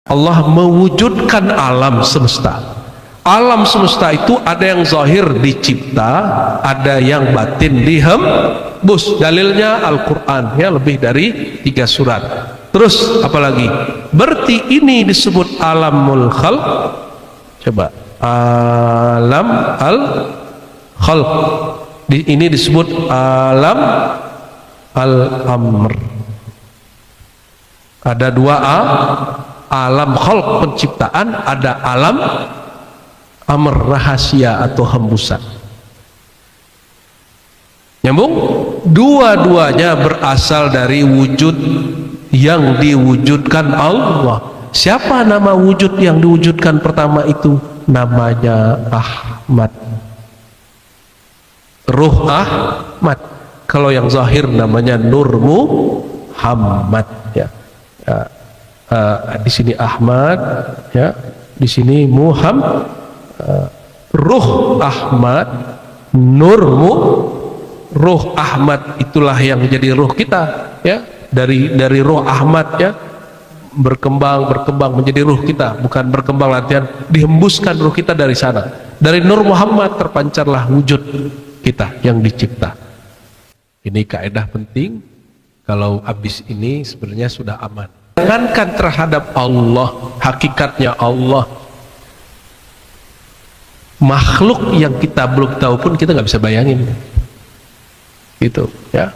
Allah mewujudkan alam semesta. Alam semesta itu ada yang zahir dicipta, ada yang batin dihembus. Dalilnya Al-Quran, ya, lebih dari 3 surat. Terus apalagi? Berarti ini disebut alamul khalq. Coba, alam al-khalq. Ini disebut alam al-amr. Ada 2 alam khalq penciptaan, ada alam amr rahasia atau hembusan. Nyambung? Dua-duanya berasal dari wujud yang diwujudkan Allah. Siapa nama wujud yang diwujudkan pertama itu? Namanya Ahmad. Ruh Ahmad. Kalau yang zahir namanya Nur Muhammad, ya. Di sini Ahmad, ya. Di sini Muhammad. Ruh Ahmad, Nurmu, Ruh Ahmad itulah yang jadi ruh kita, ya. Dari Ruh Ahmad, ya, berkembang menjadi ruh kita, bukan berkembang latihan, dihembuskan ruh kita dari sana. Dari Nur Muhammad terpancarlah wujud kita yang dicipta. Ini kaidah penting. Kalau habis ini sebenarnya sudah aman. Jangankan terhadap Allah, hakikatnya Allah, makhluk yang kita belum tahu pun kita nggak bisa bayangin, gitu, ya.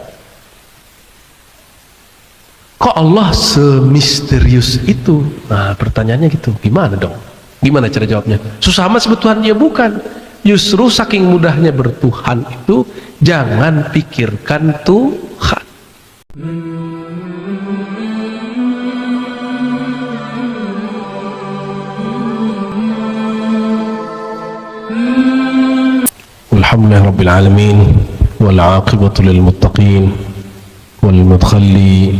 Kok Allah semisterius itu? Nah, pertanyaannya gitu. Gimana dong? Gimana cara jawabnya? Susah amat sebut Tuhan? Ya bukan. Justru saking mudahnya bertuhan itu, jangan pikirkan Tuhan. Alhamdulillah Rabbil Alamin, wal aqibatu lil muttaqin, wal mudkhalli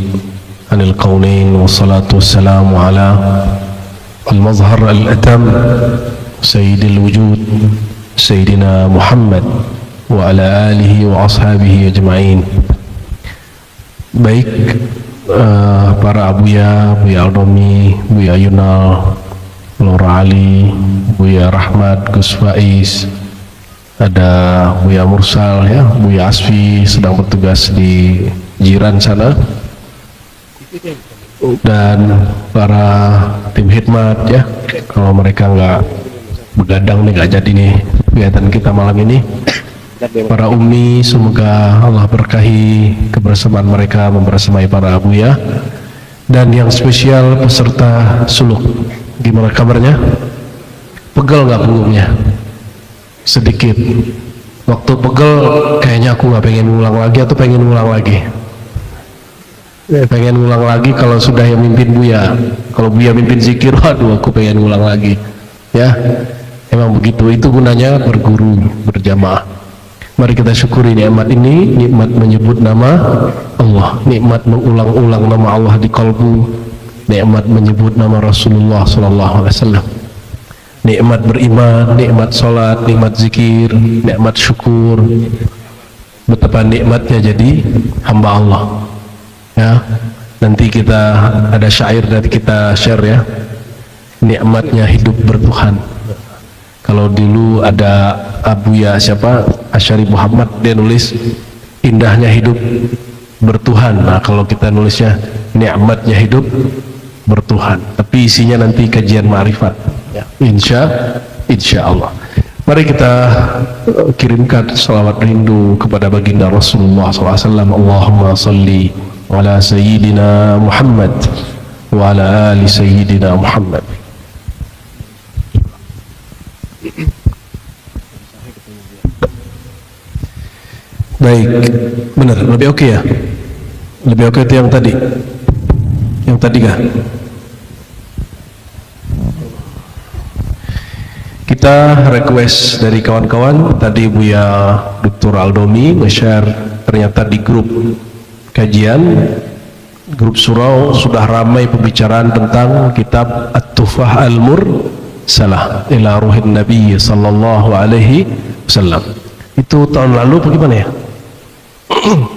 anil qawnain, wassalatu wassalamu ala al mazhar al atam sayyidil wujud sayyidina Muhammad wa ala alihi wa ashabihi ajma'in. Baik, para Abuya, Buya Aldomi, Buya Yunal, Lora Ali, Buya Rahmat, Gus Faiz, ada Buya Mursal, ya, Buya Asfi sedang bertugas di jiran sana, dan para tim khidmat, ya. Kalau mereka nggak begadang nih, nggak jadi nih kegiatan kita malam ini. Para umi, semoga Allah berkahi kebersamaan mereka membersamai para Abuya. Dan yang spesial peserta suluk, gimana kabarnya? Pegel nggak punggungnya? Sedikit. Waktu pegel kayaknya aku nggak pengen ulang lagi, atau pengen ulang lagi? Pengen ulang lagi kalau sudah yang mimpin Buya. Kalau Buya mimpin zikir, waduh, aku pengen ulang lagi, ya. Emang begitu, itu gunanya berguru berjamaah. Mari kita syukuri nikmat ini, nikmat menyebut nama Allah, nikmat mengulang-ulang nama Allah di kalbu, nikmat menyebut nama Rasulullah SAW, nikmat beriman, nikmat sholat, nikmat zikir, nikmat syukur. Betapa nikmatnya jadi hamba Allah, ya. Nanti kita ada syair dari kita share, ya, nikmatnya hidup bertuhan. Kalau dulu ada Abuya siapa, Asyari Muhammad, dia nulis indahnya hidup bertuhan. Nah, kalau kita nulisnya nikmatnya hidup bertuhan, tapi isinya nanti kajian ma'rifat, ya. Insya Allah. Mari kita kirimkan salawat rindu kepada baginda Rasulullah SAW. Allahumma salli ala Sayyidina Muhammad wa ala ali Sayyidina Muhammad. Baik, benar, lebih oke, ya? Lebih oke itu yang tadi? Yang tadi kah? Kita request dari kawan-kawan, tadi Buya Dr. Aldomi nge-share, ternyata di grup kajian, grup surau, sudah ramai pembicaraan tentang kitab At-Tufah Al-Mursalah ila Ruhin Nabi sallallahu alaihi wasallam. Itu tahun lalu bagaimana, ya?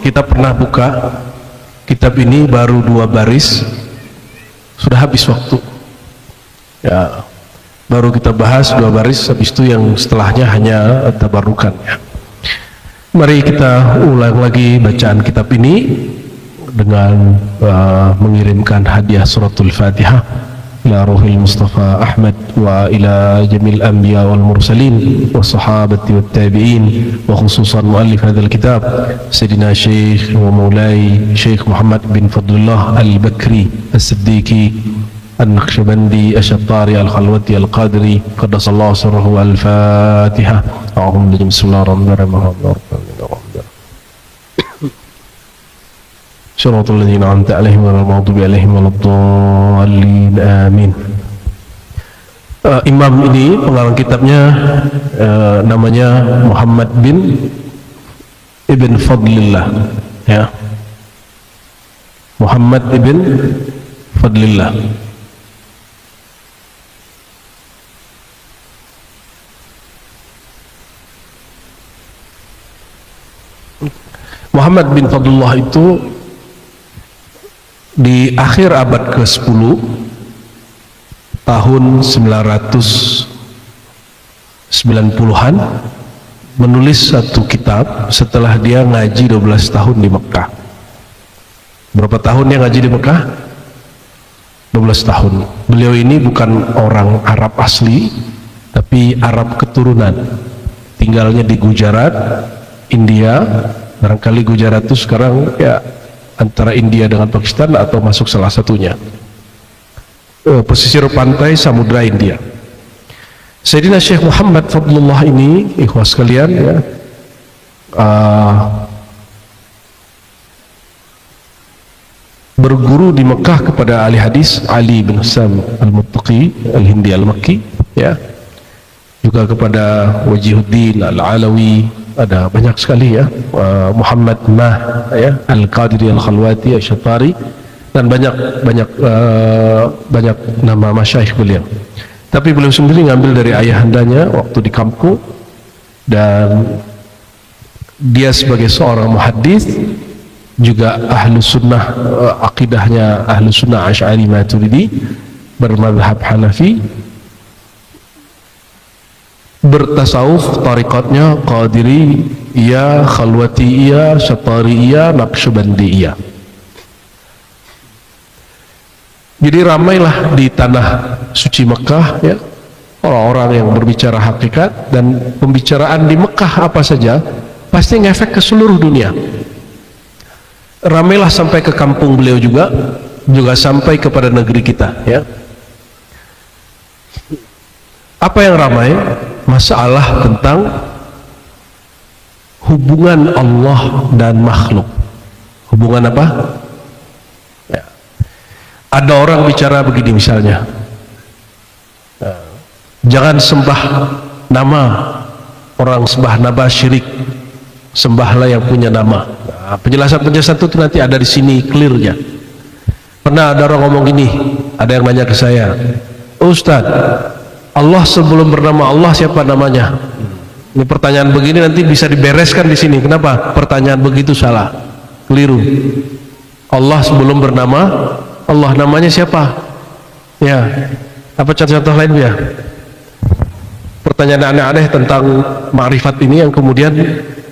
Kita pernah buka kitab ini baru 2 baris, sudah habis waktu. Ya, baru kita bahas 2 baris, habis itu yang setelahnya hanya tabarukan ya. Mari kita ulang lagi bacaan kitab ini dengan mengirimkan hadiah suratul Fatihah ila ruhil Mustafa Ahmad wa ila jamil anbiya wal mursalin wa sahabati wat tabi'in wa khususan muallif hadzal kitab Sayyidina Syekh wa Maulai Syekh Muhammad bin Fadlullah Al-Bakri As-Siddiqi An-Naqsyabandi Asy-Syattari Al-Khalwati Al-Qadri qaddasallahu sirrahu. Al-Fatihah. A'udzu bismillahirrahmanirrahim. Syaratul ladzina an'amta 'alaihim ghairil maghdubi 'alaihim waladdallin. Amin. Imam ini pengarang kitabnya namanya Muhammad bin Ibn Fadlillah ya. Muhammad ibn Fadlillah. Muhammad bin Fadlullah itu di akhir abad ke-10 tahun 990-an menulis satu kitab setelah dia ngaji 12 tahun di Mekah. Berapa tahun dia ngaji di Mekah? 12 tahun. Beliau ini bukan orang Arab asli, tapi Arab keturunan. Tinggalnya di Gujarat, India. Barangkali Gujarat itu sekarang ya antara India dengan Pakistan atau masuk salah satunya. Pesisir pantai Samudra India. Sayyidina Syekh Muhammad Fadlullah ini, ikhwas sekalian ya, berguru di Mekah kepada ahli hadis Ali bin Hussam Al-Muttaqi Al-Hindi Al-Makki ya, juga kepada Wajihuddin Al-Alawi, ada banyak sekali ya, Muhammad Mah ya, Al-Qadiri Al-Khalwati Asy-Syattari, dan banyak nama masyaikh beliau. Tapi beliau sendiri ngambil dari ayahandanya waktu di kampung, dan dia sebagai seorang muhaddis juga ahlu sunnah, akidahnya ahlu sunnah Asy'ari Maturidi, bermadhab Hanafi, bertasawuf, tariqatnya Qadiriyah, Khalwatiyah, Syattariyah, Naqsyabandiyah. Jadi ramailah di tanah suci Mekah ya orang-orang yang berbicara hakikat, dan pembicaraan di Mekah apa saja pasti ngefek ke seluruh dunia. Ramailah sampai ke kampung beliau juga sampai kepada negeri kita ya. Apa yang ramai? Masalah tentang hubungan Allah dan makhluk. Hubungan apa? Ya. Ada orang bicara begini misalnya, jangan sembah nama, orang sembah nama syirik, sembahlah yang punya nama. Nah, penjelasan-penjelasan itu nanti ada di sini clearnya. Pernah ada orang ngomong gini, ada yang nanya ke saya, Ustadz, Allah sebelum bernama Allah siapa namanya? Ini pertanyaan begini nanti bisa dibereskan di sini. Kenapa? Pertanyaan begitu salah, keliru. Allah sebelum bernama Allah, namanya siapa? Ya, apa contoh-contoh lain ya? Pertanyaan aneh-aneh tentang ma'rifat ini yang kemudian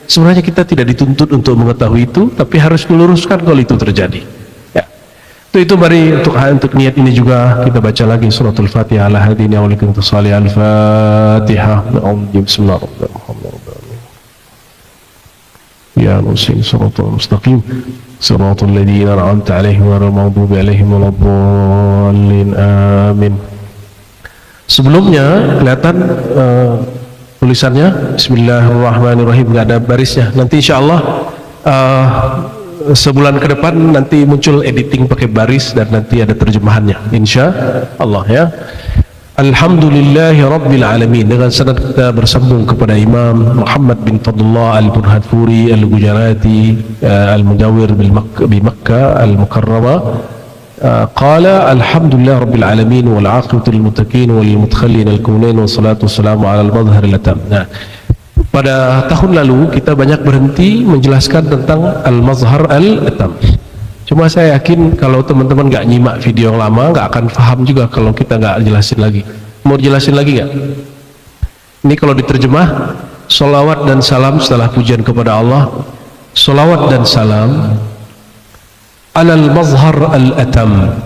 sebenarnya kita tidak dituntut untuk mengetahui itu, tapi harus meluruskan kalau itu terjadi. Itu mari untuk niat ini juga kita baca lagi suratul Fatihah. Ala hadini awalikum tusali al-Fatihah. Bismillahirrahmanirrahim. Ya nusin suratul mustaqim suratul ladzina an'amta 'alaihim ghairil maghdubi 'alaihim waladdallin. Amin. Sebelumnya kelihatan tulisannya Bismillahirrahmanirrahim, nggak ada barisnya. Nanti insyaallah sebulan ke depan nanti muncul editing pakai baris dan nanti ada terjemahannya insya Allah ya. Alhamdulillahi Rabbil Alamin. Dengan sanad kita bersambung kepada Imam Muhammad bin Fadlullah Al-Burhatpuri Al-Gujarati Al-Mujawir bi Makkah Al-Mukarramah. Qala alhamdulillah Rabbil Alamin wal 'aqibatu lil muttaqin wal mudkhallin al-kaunain wassalatu wassalamu ala al-madhhar al-atam. Nah, pada tahun lalu kita banyak berhenti menjelaskan tentang al-mazhar al-atam. Cuma saya yakin kalau teman-teman nggak nyimak video yang lama nggak akan paham juga kalau kita nggak jelasin lagi. Mau jelasin lagi nggak? Ini kalau diterjemah, sholawat dan salam setelah pujian kepada Allah, sholawat dan salam alal mazhar al-atam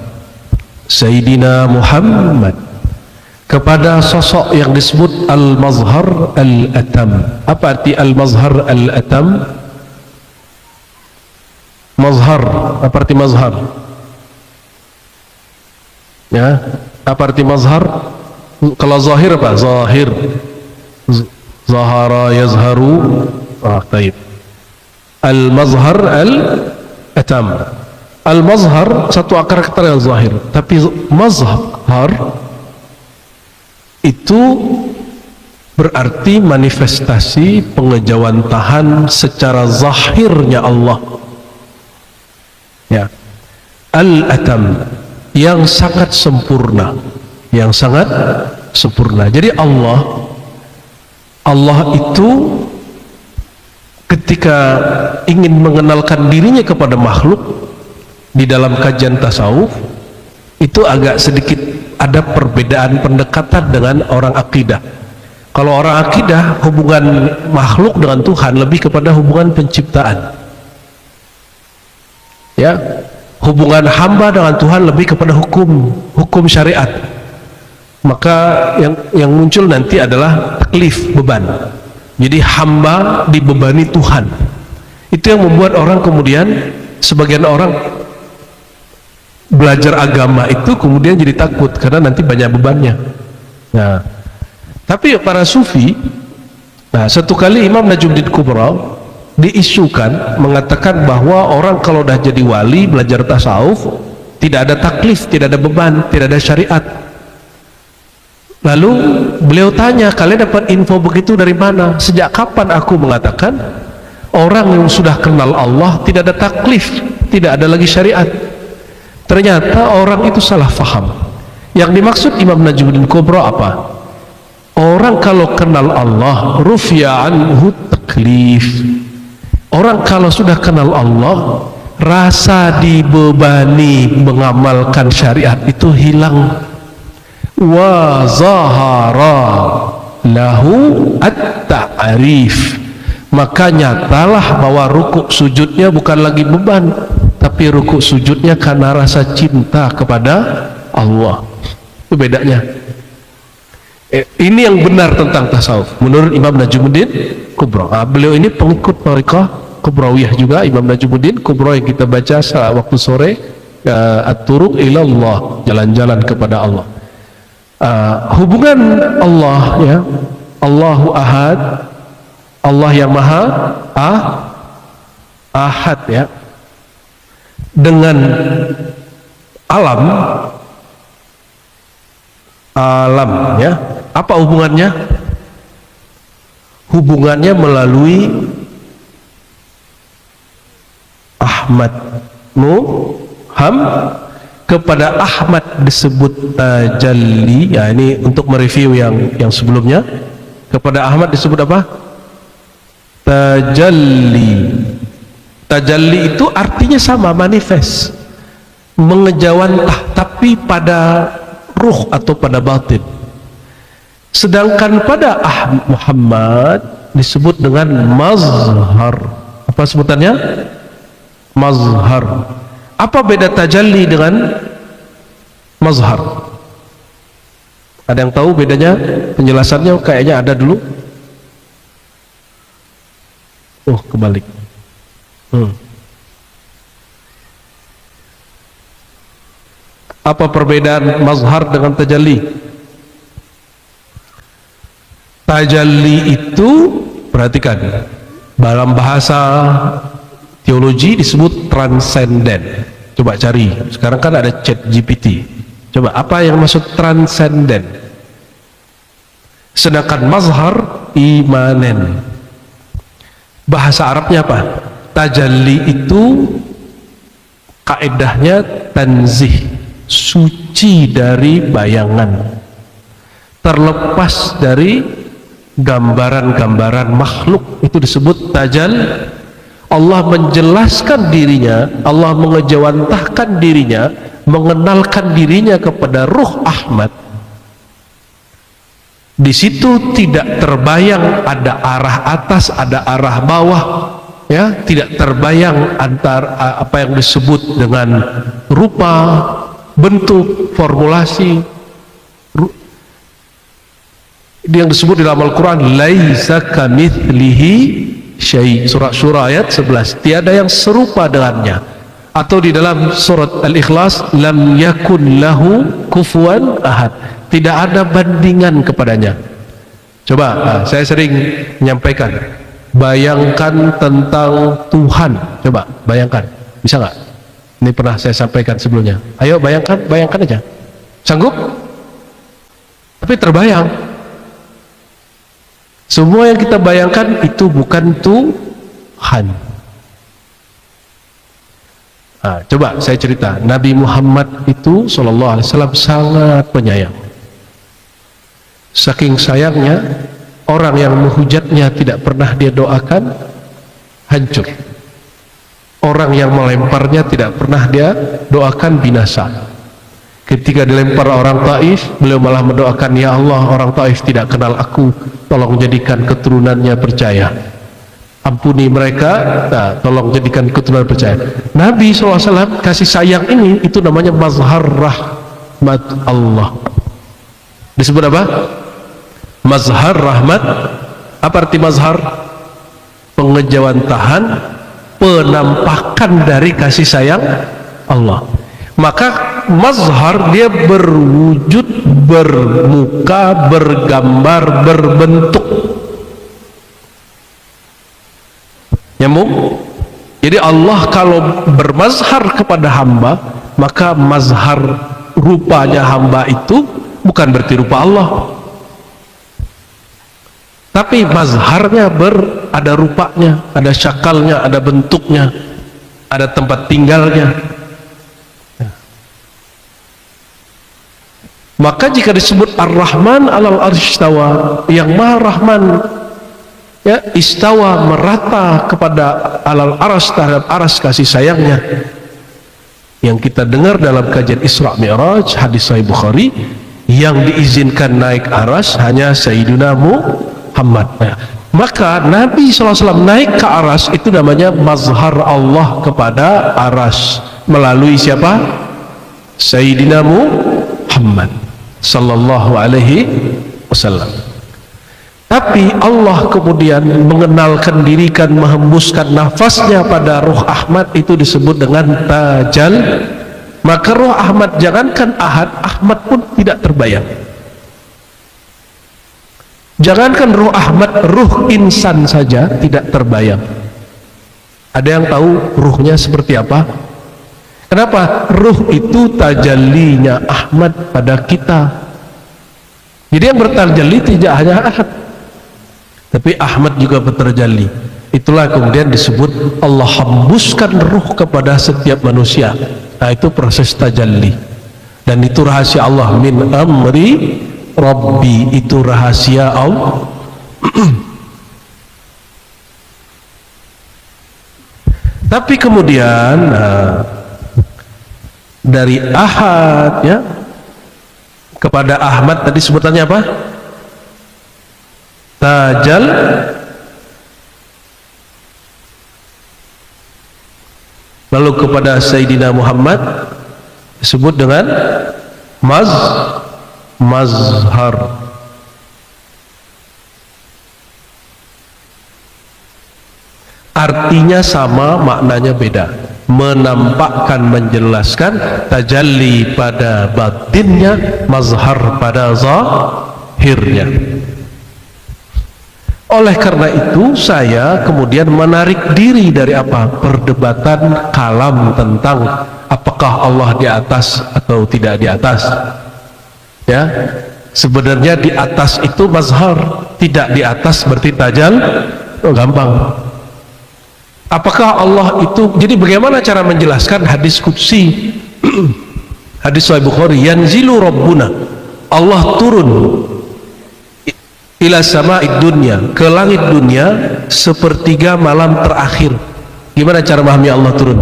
Sayyidina Muhammad, kepada sosok yang disebut al-mazhar al-atam. Apa arti al-mazhar al-atam? Mazhar, apa arti mazhar? Ya, apa arti mazhar? Kalau zahir apa? Zahir, zahara yazharu. Taib. Al-mazhar al-atam. Al-mazhar satu akar kata yang zahir, tapi mazhar itu berarti manifestasi pengejawantahan secara zahirnya Allah. Ya, al-atam, yang sangat sempurna, yang sangat sempurna. Jadi Allah itu ketika ingin mengenalkan dirinya kepada makhluk di dalam kajian tasawuf itu agak sedikit ada perbedaan pendekatan dengan orang akidah. Kalau orang akidah, hubungan makhluk dengan Tuhan lebih kepada hubungan penciptaan. Ya, hubungan hamba dengan Tuhan lebih kepada hukum syariat. Maka yang muncul nanti adalah taklif, beban. Jadi hamba dibebani Tuhan. Itu yang membuat orang kemudian, sebagian orang belajar agama itu kemudian jadi takut karena nanti banyak bebannya. Nah, tapi para sufi, satu kali Imam Najmuddin Kubra diisukan mengatakan bahwa orang kalau dah jadi wali belajar tasawuf tidak ada taklif, tidak ada beban, tidak ada syariat. Lalu beliau tanya, kalian dapat info begitu dari mana? Sejak kapan aku mengatakan orang yang sudah kenal Allah tidak ada taklif, tidak ada lagi syariat? Ternyata orang itu salah faham. Yang dimaksud Imam Najmuddin Kubra apa? Orang kalau kenal Allah rufi'a anhu taklif. Orang kalau sudah kenal Allah, rasa dibebani mengamalkan syariat itu hilang. Wa zahara lahu at-ta'rif, maka nyatalah bahwa rukuk sujudnya bukan lagi beban, tapi rukuk sujudnya karena rasa cinta kepada Allah. Itu bedanya. Ini yang benar tentang tasawuf menurut Imam Najmuddin Kubra. Beliau ini pengikut Thariqah Kubrawiyah juga, Imam Najmuddin Kubra yang kita baca waktu sore, at-turuq ilallah, jalan-jalan kepada Allah. Hubungan Allah, ya, Allahu Ahad, Allah yang Maha Ahad, ya, dengan alam, ya, apa hubungannya? Hubungannya melalui Ahmad kepada Ahmad disebut tajalli. Ya, ini untuk mereview yang sebelumnya. Kepada Ahmad disebut apa? Tajalli. Tajalli itu artinya sama, manifest, mengejawantah, tapi pada ruh atau pada batin. Sedangkan pada Muhammad disebut dengan mazhar. Apa sebutannya? Mazhar. Apa beda tajalli dengan mazhar? Ada yang tahu bedanya? Penjelasannya kayaknya ada dulu. Oh, kebalik. Apa perbedaan mazhar dengan tajalli? Tajalli itu, perhatikan, dalam bahasa teologi disebut transenden. Coba cari, sekarang kan ada chat GPT. Coba, apa yang maksud transenden? Sedangkan mazhar imanen. Bahasa Arabnya apa? Tajalli itu kaedahnya tanzih, suci dari bayangan, terlepas dari gambaran-gambaran makhluk, itu disebut tajal. Allah menjelaskan dirinya, Allah mengejawantahkan dirinya, mengenalkan dirinya kepada Ruh Ahmad. Di situ tidak terbayang ada arah atas, ada arah bawah, ya, tidak terbayang antara apa yang disebut dengan rupa, bentuk, formulasi. Yang disebut di dalam Al-Quran, laisa kamitslihi syai', surah Syura ayat 11, tiada yang serupa dengannya. Atau di dalam surat Al-Ikhlas, lam yakun lahu kufuwan ahad, tidak ada bandingan kepadanya. Coba, saya sering menyampaikan, bayangkan tentang Tuhan. Coba bayangkan, bisa nggak? Ini pernah saya sampaikan sebelumnya. Ayo bayangkan, bayangkan aja. Sanggup? Tapi terbayang. Semua yang kita bayangkan itu bukan Tuhan. Nah, coba saya cerita, Nabi Muhammad itu sallallahu alaihi wasallam sangat penyayang. Saking sayangnya, orang yang menghujatnya tidak pernah dia doakan, hancur. Orang yang melemparnya tidak pernah dia doakan, binasa. Ketika dilempar orang Taif, beliau malah mendoakan, ya Allah, orang Taif tidak kenal aku, tolong jadikan keturunannya percaya. Ampuni mereka, nah, tolong jadikan keturunan percaya. Nabi SAW kasih sayang ini, itu namanya mazhar rahmat Allah. Disebut apa? Mazhar rahmat. Apa arti mazhar? Pengejawantahan, penampakan dari kasih sayang Allah. Maka mazhar dia berwujud, bermuka, bergambar, berbentuk. Nyambung? Jadi Allah kalau bermazhar kepada hamba, maka mazhar rupanya hamba itu bukan berarti rupa Allah, tapi mazharnya ada rupanya, ada syakalnya, ada bentuknya, ada tempat tinggalnya. Maka jika disebut Ar-Rahman alal arsy istawa, yang Maha Rahman, ya, istawa, merata kepada alal arsy, terhadap arsy kasih sayangnya, yang kita dengar dalam kajian Isra Mi'raj hadis Sahih Bukhari, yang diizinkan naik arsy hanya Sayyidina Muhammad. Maka Nabi SAW naik ke arsy itu namanya mazhar Allah kepada arsy melalui siapa? Sayyidina Muhammad sallallahu alaihi wasallam. Tapi Allah kemudian mengenalkan diri, menghembuskan nafasnya pada Ruh Ahmad, itu disebut dengan tajal. Maka Ruh Ahmad, jangankan ahad, Ahmad pun tidak terbayang. Jangankan Ruh Ahmad, ruh insan saja tidak terbayang. Ada yang tahu ruhnya seperti apa? Kenapa? Ruh itu tajallinya Ahmad pada kita. Jadi yang bertajalli tidak hanya Ahad, tapi Ahmad juga bertajalli. Itulah kemudian disebut Allah hembuskan ruh kepada setiap manusia. Nah, itu proses tajalli. Dan itu rahasia Allah, min amri Rabbi, itu rahasia Allah. Tapi kemudian dari Ahad, ya, kepada Ahmad tadi sebutannya apa? Tajal. Lalu kepada Sayyidina Muhammad disebut dengan mazhar. Artinya sama, maknanya beda. Menampakkan, menjelaskan, tajalli pada batinnya, mazhar pada zahirnya. Oleh karena itu saya kemudian menarik diri dari apa? Perdebatan kalam tentang apakah Allah di atas atau tidak di atas. Ya, sebenarnya di atas itu mazhar, tidak di atas berarti tajal. Oh, gampang. Apakah Allah itu, jadi bagaimana cara menjelaskan hadis qudsi? Hadis Sahih Bukhari, yanzilu rabbuna, Allah turun ila sama'id dunya, ke langit dunia sepertiga malam terakhir. Gimana cara memahami Allah turun?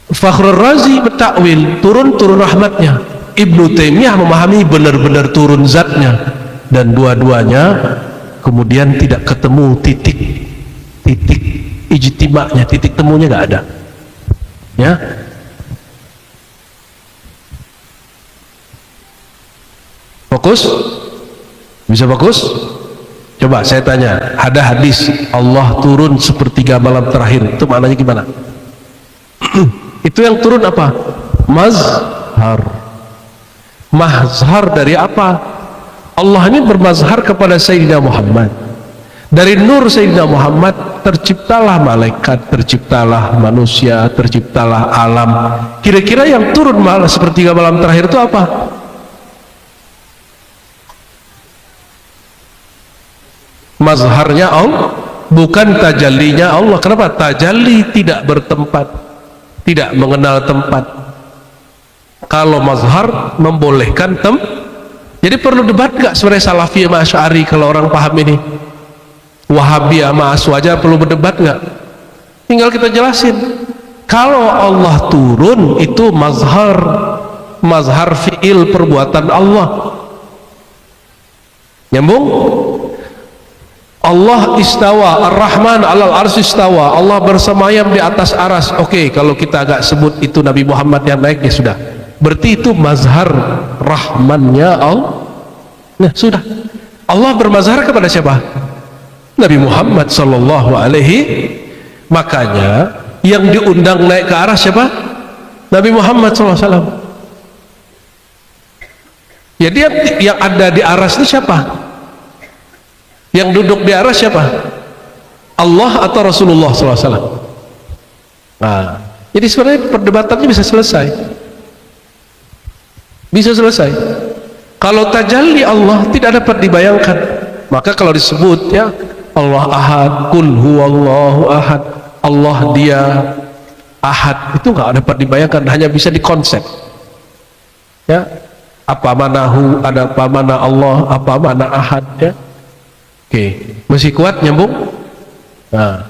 Fakhrul Razi bertakwil turun rahmatnya. Ibnu Taimiyah memahami benar-benar turun zatnya, dan dua-duanya kemudian tidak ketemu titik ijtima'nya, titik temunya nggak ada. Ya, fokus? Bisa fokus? Coba saya tanya, ada hadis Allah turun sepertiga malam terakhir, itu maknanya gimana? Itu yang turun apa? Mazhar. Mazhar dari apa? Allah ini bermazhar kepada Sayyidina Muhammad. Dari nur Sayyidina Muhammad terciptalah malaikat, terciptalah manusia, terciptalah alam. Kira-kira yang turun malam sepertiga malam terakhir itu apa? Mazharnya Allah, bukan tajallinya Allah. Kenapa? Tajalli tidak bertempat, tidak mengenal tempat. Kalau mazhar membolehkan jadi perlu debat gak sebenarnya Salafi sama Asy'ari? Kalau orang paham ini, Wahabi sama Aswaja perlu berdebat gak? Tinggal kita jelasin. Kalau Allah turun itu mazhar fi'il, perbuatan Allah. Nyambung? Allah istawa, Ar-Rahman alal arsy istawa, Allah bersemayam di atas aras. Oke, kalau kita agak sebut itu Nabi Muhammad yang naik, ya sudah, berarti itu mazhar rahmannya Allah. Nah sudah, Allah bermazhar kepada siapa? Nabi Muhammad sallallahu alaihi. Makanya yang diundang naik ke aras siapa? Nabi Muhammad sallallahu alaihi wasallam. Jadi yang ada di aras itu siapa? Yang duduk di aras siapa? Allah atau Rasulullah SAW? Nah, jadi sebenarnya perdebatannya bisa selesai. Bisa selesai. Kalau tajalli Allah tidak dapat dibayangkan. Maka kalau disebut ya Allah ahad, kul huwallahu ahad, Allah dia ahad, itu nggak dapat dibayangkan, hanya bisa dikonsep. Ya, apa manahu, ada apa mana Allah, apa mana ahad, ya. Oke, masih kuat nyambung? Nah,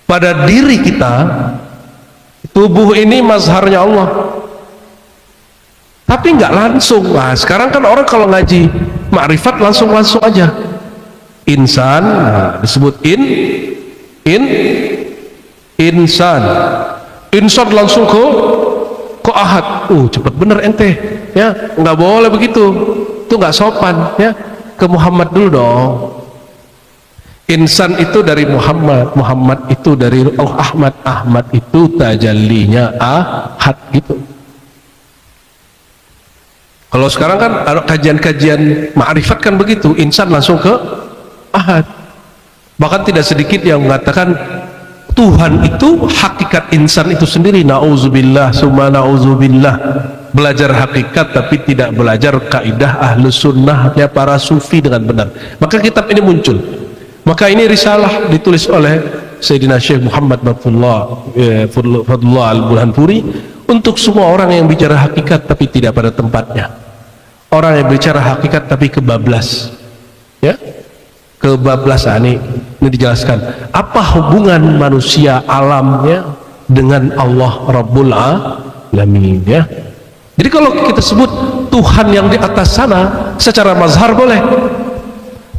pada diri kita, tubuh ini mazharnya Allah, tapi nggak langsung. Nah, sekarang kan orang kalau ngaji makrifat langsung aja. Insan, nah, disebut insan langsung ke ahad. Cepet bener ente, ya nggak boleh begitu, itu nggak sopan, ya. Ke Muhammad dulu dong. Insan itu dari Muhammad, Muhammad itu dari Ahmad, Ahmad itu tajallinya ahad gitu. Kalau sekarang kan kajian-kajian ma'rifat kan begitu, insan langsung ke ahad. Bahkan tidak sedikit yang mengatakan Tuhan itu hakikat insan itu sendiri. Na'udzubillah summa na'udzubillah. Belajar hakikat tapi tidak belajar kaidah ahlus sunnahnya para sufi dengan benar. Maka kitab ini muncul. Maka ini risalah ditulis oleh Sayyidina Syekh Muhammad Fadlullah Al-Burhanpuri untuk semua orang yang bicara hakikat tapi tidak pada tempatnya. Orang yang bicara hakikat tapi kebablas, ya, kebablasan. Ini dijelaskan apa hubungan manusia alamnya dengan Allah Rabbul Alamin, ya. Jadi kalau kita sebut Tuhan yang di atas sana secara mazhar boleh,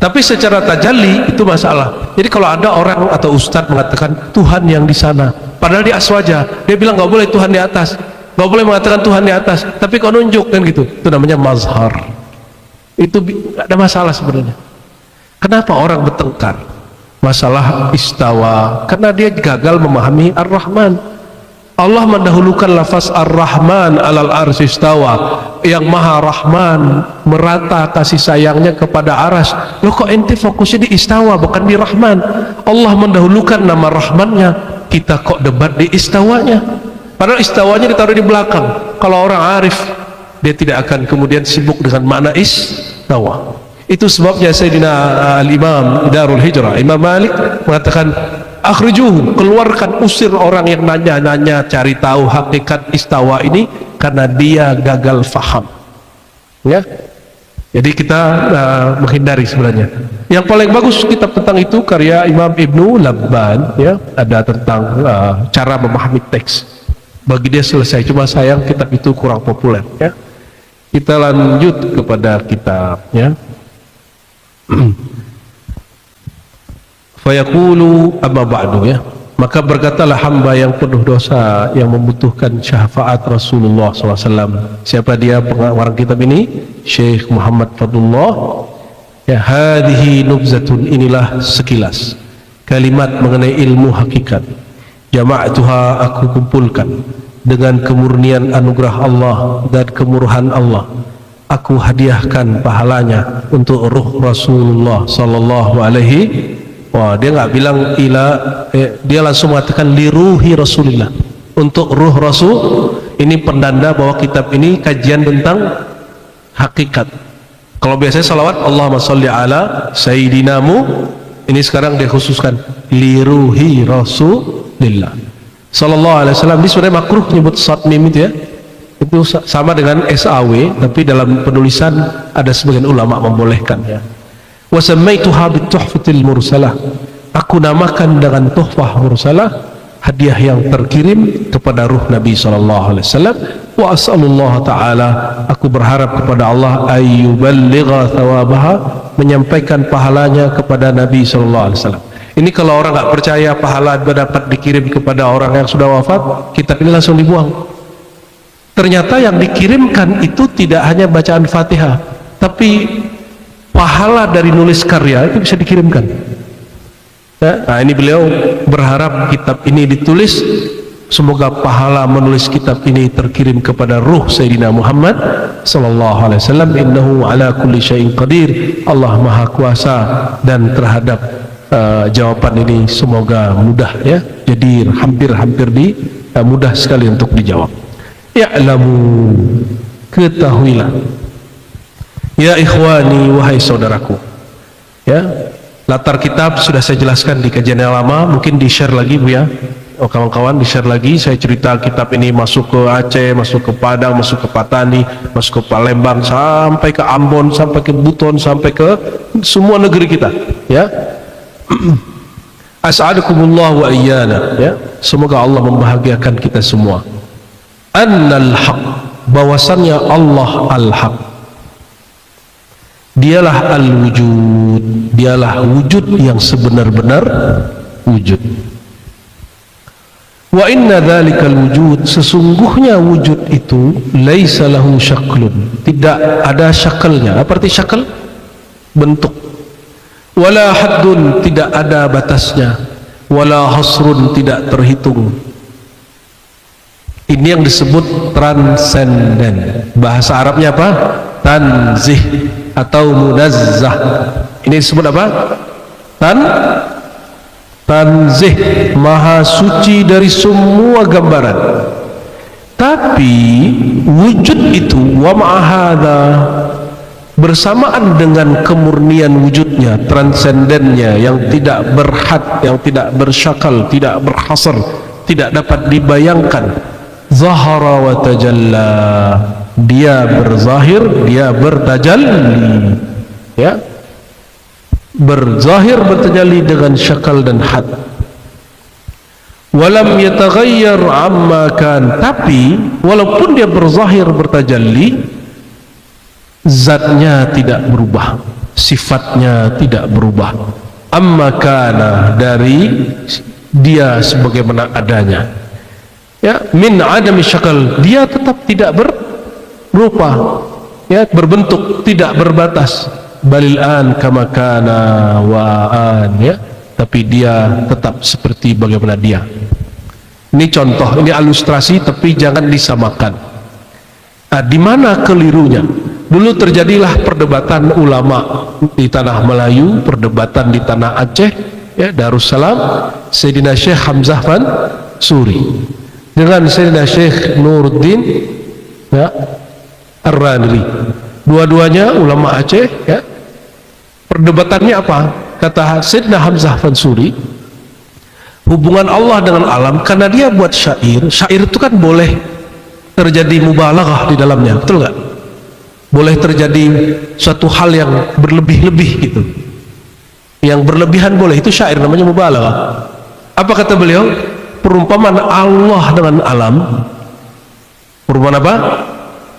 tapi secara tajalli itu masalah. Jadi kalau ada orang atau ustadz mengatakan Tuhan yang di sana, padahal di Aswaja dia bilang nggak boleh Tuhan di atas, nggak boleh mengatakan Tuhan di atas, tapi kau nunjuk kan gitu, itu namanya mazhar. Itu nggak ada masalah sebenarnya. Kenapa orang bertengkar masalah istawa? Karena dia gagal memahami Ar-Rahman. Allah mendahulukan lafaz Ar-Rahman alal arsy istawa, yang maha rahman, merata kasih sayangnya kepada aras. Loh kok ente fokusnya di istawa bukan di rahman? Allah mendahulukan nama rahmannya, kita kok debat di istawanya, padahal istawanya ditaruh di belakang. Kalau orang arif dia tidak akan kemudian sibuk dengan makna istawa. Itu sebabnya Sayyidina Al-Imam Darul Hijrah Imam Malik mengatakan akhrijuhu, keluarkan, usir orang yang nanya-nanya cari tahu hakikat istawa ini, karena dia gagal faham, ya. Jadi kita menghindari sebenarnya. Yang paling bagus kitab tentang itu karya Imam Ibnu Labban, ya, ada tentang cara memahami teks. Bagi dia selesai. Cuma sayang kitab itu kurang populer, ya. Kita lanjut kepada kitab, ya. Fayaqulu amma ba'du, ya. Maka berkatalah hamba yang penuh dosa yang membutuhkan syafaat Rasulullah SAW. Siapa dia pengarang kitab ini? Syekh Muhammad Fadlullah. Ya, hadhihi nubzatun, inilah sekilas kalimat mengenai ilmu hakikat. Jama'atuha, aku kumpulkan dengan kemurnian anugerah Allah dan kemurahan Allah. Aku hadiahkan pahalanya untuk ruh Rasulullah sallallahu alaihi. Wah, dia nggak bilang dia langsung mengatakan liruhi Rasulillah, untuk ruh Rasul. Ini pendanda bahwa kitab ini kajian tentang hakikat. Kalau biasanya salawat Allahumma sholli ala sayyidinamu, ini sekarang dia khususkan liruhi Rasulillah sallallahu alaihi wasallam. Ini sebenarnya makruh nyebut sad mim itu, ya. Itu sama dengan SAW, tapi dalam penulisan ada sebagian ulama membolehkan, ya. Wa sammaituha bituhfatil mursalah, aku namakan dengan tuhfah mursalah, hadiah yang terkirim kepada ruh Nabi sallallahu alaihi wasallam. Wa as'alullah ta'ala, aku berharap kepada Allah ayyuballigha thawabaha, menyampaikan pahalanya kepada Nabi sallallahu alaihi wasallam. Ini kalau orang nggak percaya pahala dapat dikirim kepada orang yang sudah wafat, kitab ini langsung dibuang. Ternyata yang dikirimkan itu tidak hanya bacaan Fatihah, tapi pahala dari nulis karya itu bisa dikirimkan, ya. Nah, ini beliau berharap kitab ini ditulis, semoga pahala menulis kitab ini terkirim kepada ruh Sayyidina Muhammad sallallahu alaihi wasallam. Innahu ala kulli syai'in qadir, Allah maha kuasa dan terhadap jawaban ini semoga mudah, ya. Jadi hampir mudah sekali untuk dijawab. Ya'lamu, ketahuilah, ya ikhwani, wahai saudaraku, ya. Latar kitab sudah saya jelaskan di kajian yang lama, mungkin di share lagi, Bu, ya. Oh, kawan-kawan, di share lagi. Saya cerita kitab ini masuk ke Aceh, masuk ke Padang, masuk ke Patani, masuk ke Palembang, sampai ke Ambon, sampai ke Buton, sampai ke semua negeri kita, ya. As'adukumullah wa iyyana, ya. Semoga Allah membahagiakan kita semua. Annal haq, bahwasannya Allah al-haq, dialah al-wujud, dialah wujud yang sebenar-benar wujud. Wa inna dhalikal wujud, sesungguhnya wujud itu laisa lahu syaklun, tidak ada syakalnya. Apa arti syakal? Bentuk. Wala haddun, tidak ada batasnya. Wala hasrun, tidak terhitung. Ini yang disebut transenden. Bahasa Arabnya apa? Tanzih atau munazzah. Ini disebut apa? Tanzih, maha suci dari semua gambaran. Tapi wujud itu wa ma'ahadha, bersamaan dengan kemurnian wujudnya, transendennya, yang tidak berhad, yang tidak bersyakal, tidak berhasar, tidak dapat dibayangkan. Zahara wa tajalla, dia berzahir, dia bertajalli, ya, berzahir, bertajalli dengan syakal dan had. Walam yataghayyar amma kan, tapi walaupun dia berzahir, bertajalli, zatnya tidak berubah, sifatnya tidak berubah. Amma kana, dari dia sebagaimana adanya, ya. Min adami syakal, dia tetap tidak berupa, ya, berbentuk, tidak berbatas. Balil an kama kana wa an, ya, tapi dia tetap seperti bagaimana dia. Ini contoh, ini ilustrasi, tapi jangan disamakan. Nah, di mana kelirunya? Dulu terjadilah perdebatan ulama di tanah Melayu, perdebatan di tanah Aceh, ya, Darussalam, Sayyidina Syekh Hamzah Fansuri dengan Sayyidina Syekh Nuruddin, ya, Ar-Ranili. Dua-duanya ulama Aceh, ya. Perdebatannya apa? Kata Sayyidina Hamzah Fansuri, hubungan Allah dengan alam, karena dia buat syair. Syair itu kan boleh terjadi mubalaghah di dalamnya, betul nggak? boleh terjadi suatu hal yang berlebih-lebih gitu. Yang berlebihan boleh, itu syair namanya mubalaghah. Apa kata beliau? Perumpamaan Allah dengan alam. Perumpamaan apa?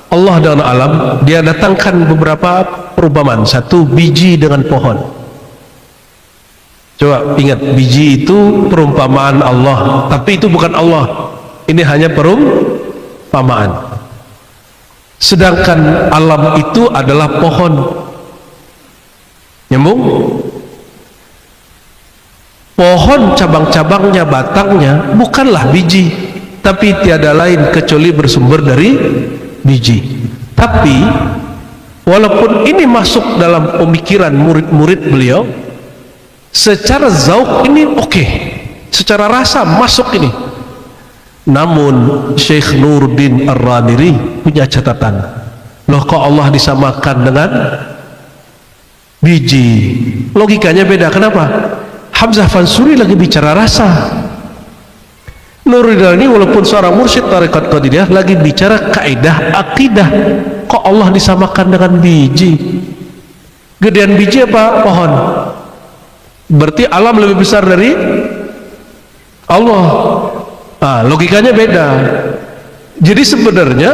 Allah dengan alam, dia datangkan beberapa perumpamaan. Satu, biji dengan pohon. Coba ingat, biji itu perumpamaan Allah, tapi itu bukan Allah. Ini hanya perumpamaan. Sedangkan alam itu adalah pohon. Nyambung? Pohon cabang-cabangnya, batangnya bukanlah biji, tapi tiada lain kecuali bersumber dari biji. Tapi walaupun ini masuk dalam pemikiran murid-murid beliau, secara zauk ini oke, secara rasa masuk ini. Namun Syekh Nuruddin Ar-Raniri punya catatan. Loh, kok Allah disamakan dengan biji? Logikanya beda. Kenapa? Hamzah Fansuri lagi bicara rasa, Nuruddin ini walaupun seorang mursyid tarekat Qadiriyah lagi bicara kaidah akidah. Kok Allah disamakan dengan biji? Gedean biji apa pohon? Berarti alam lebih besar dari Allah. Logikanya beda. Jadi sebenarnya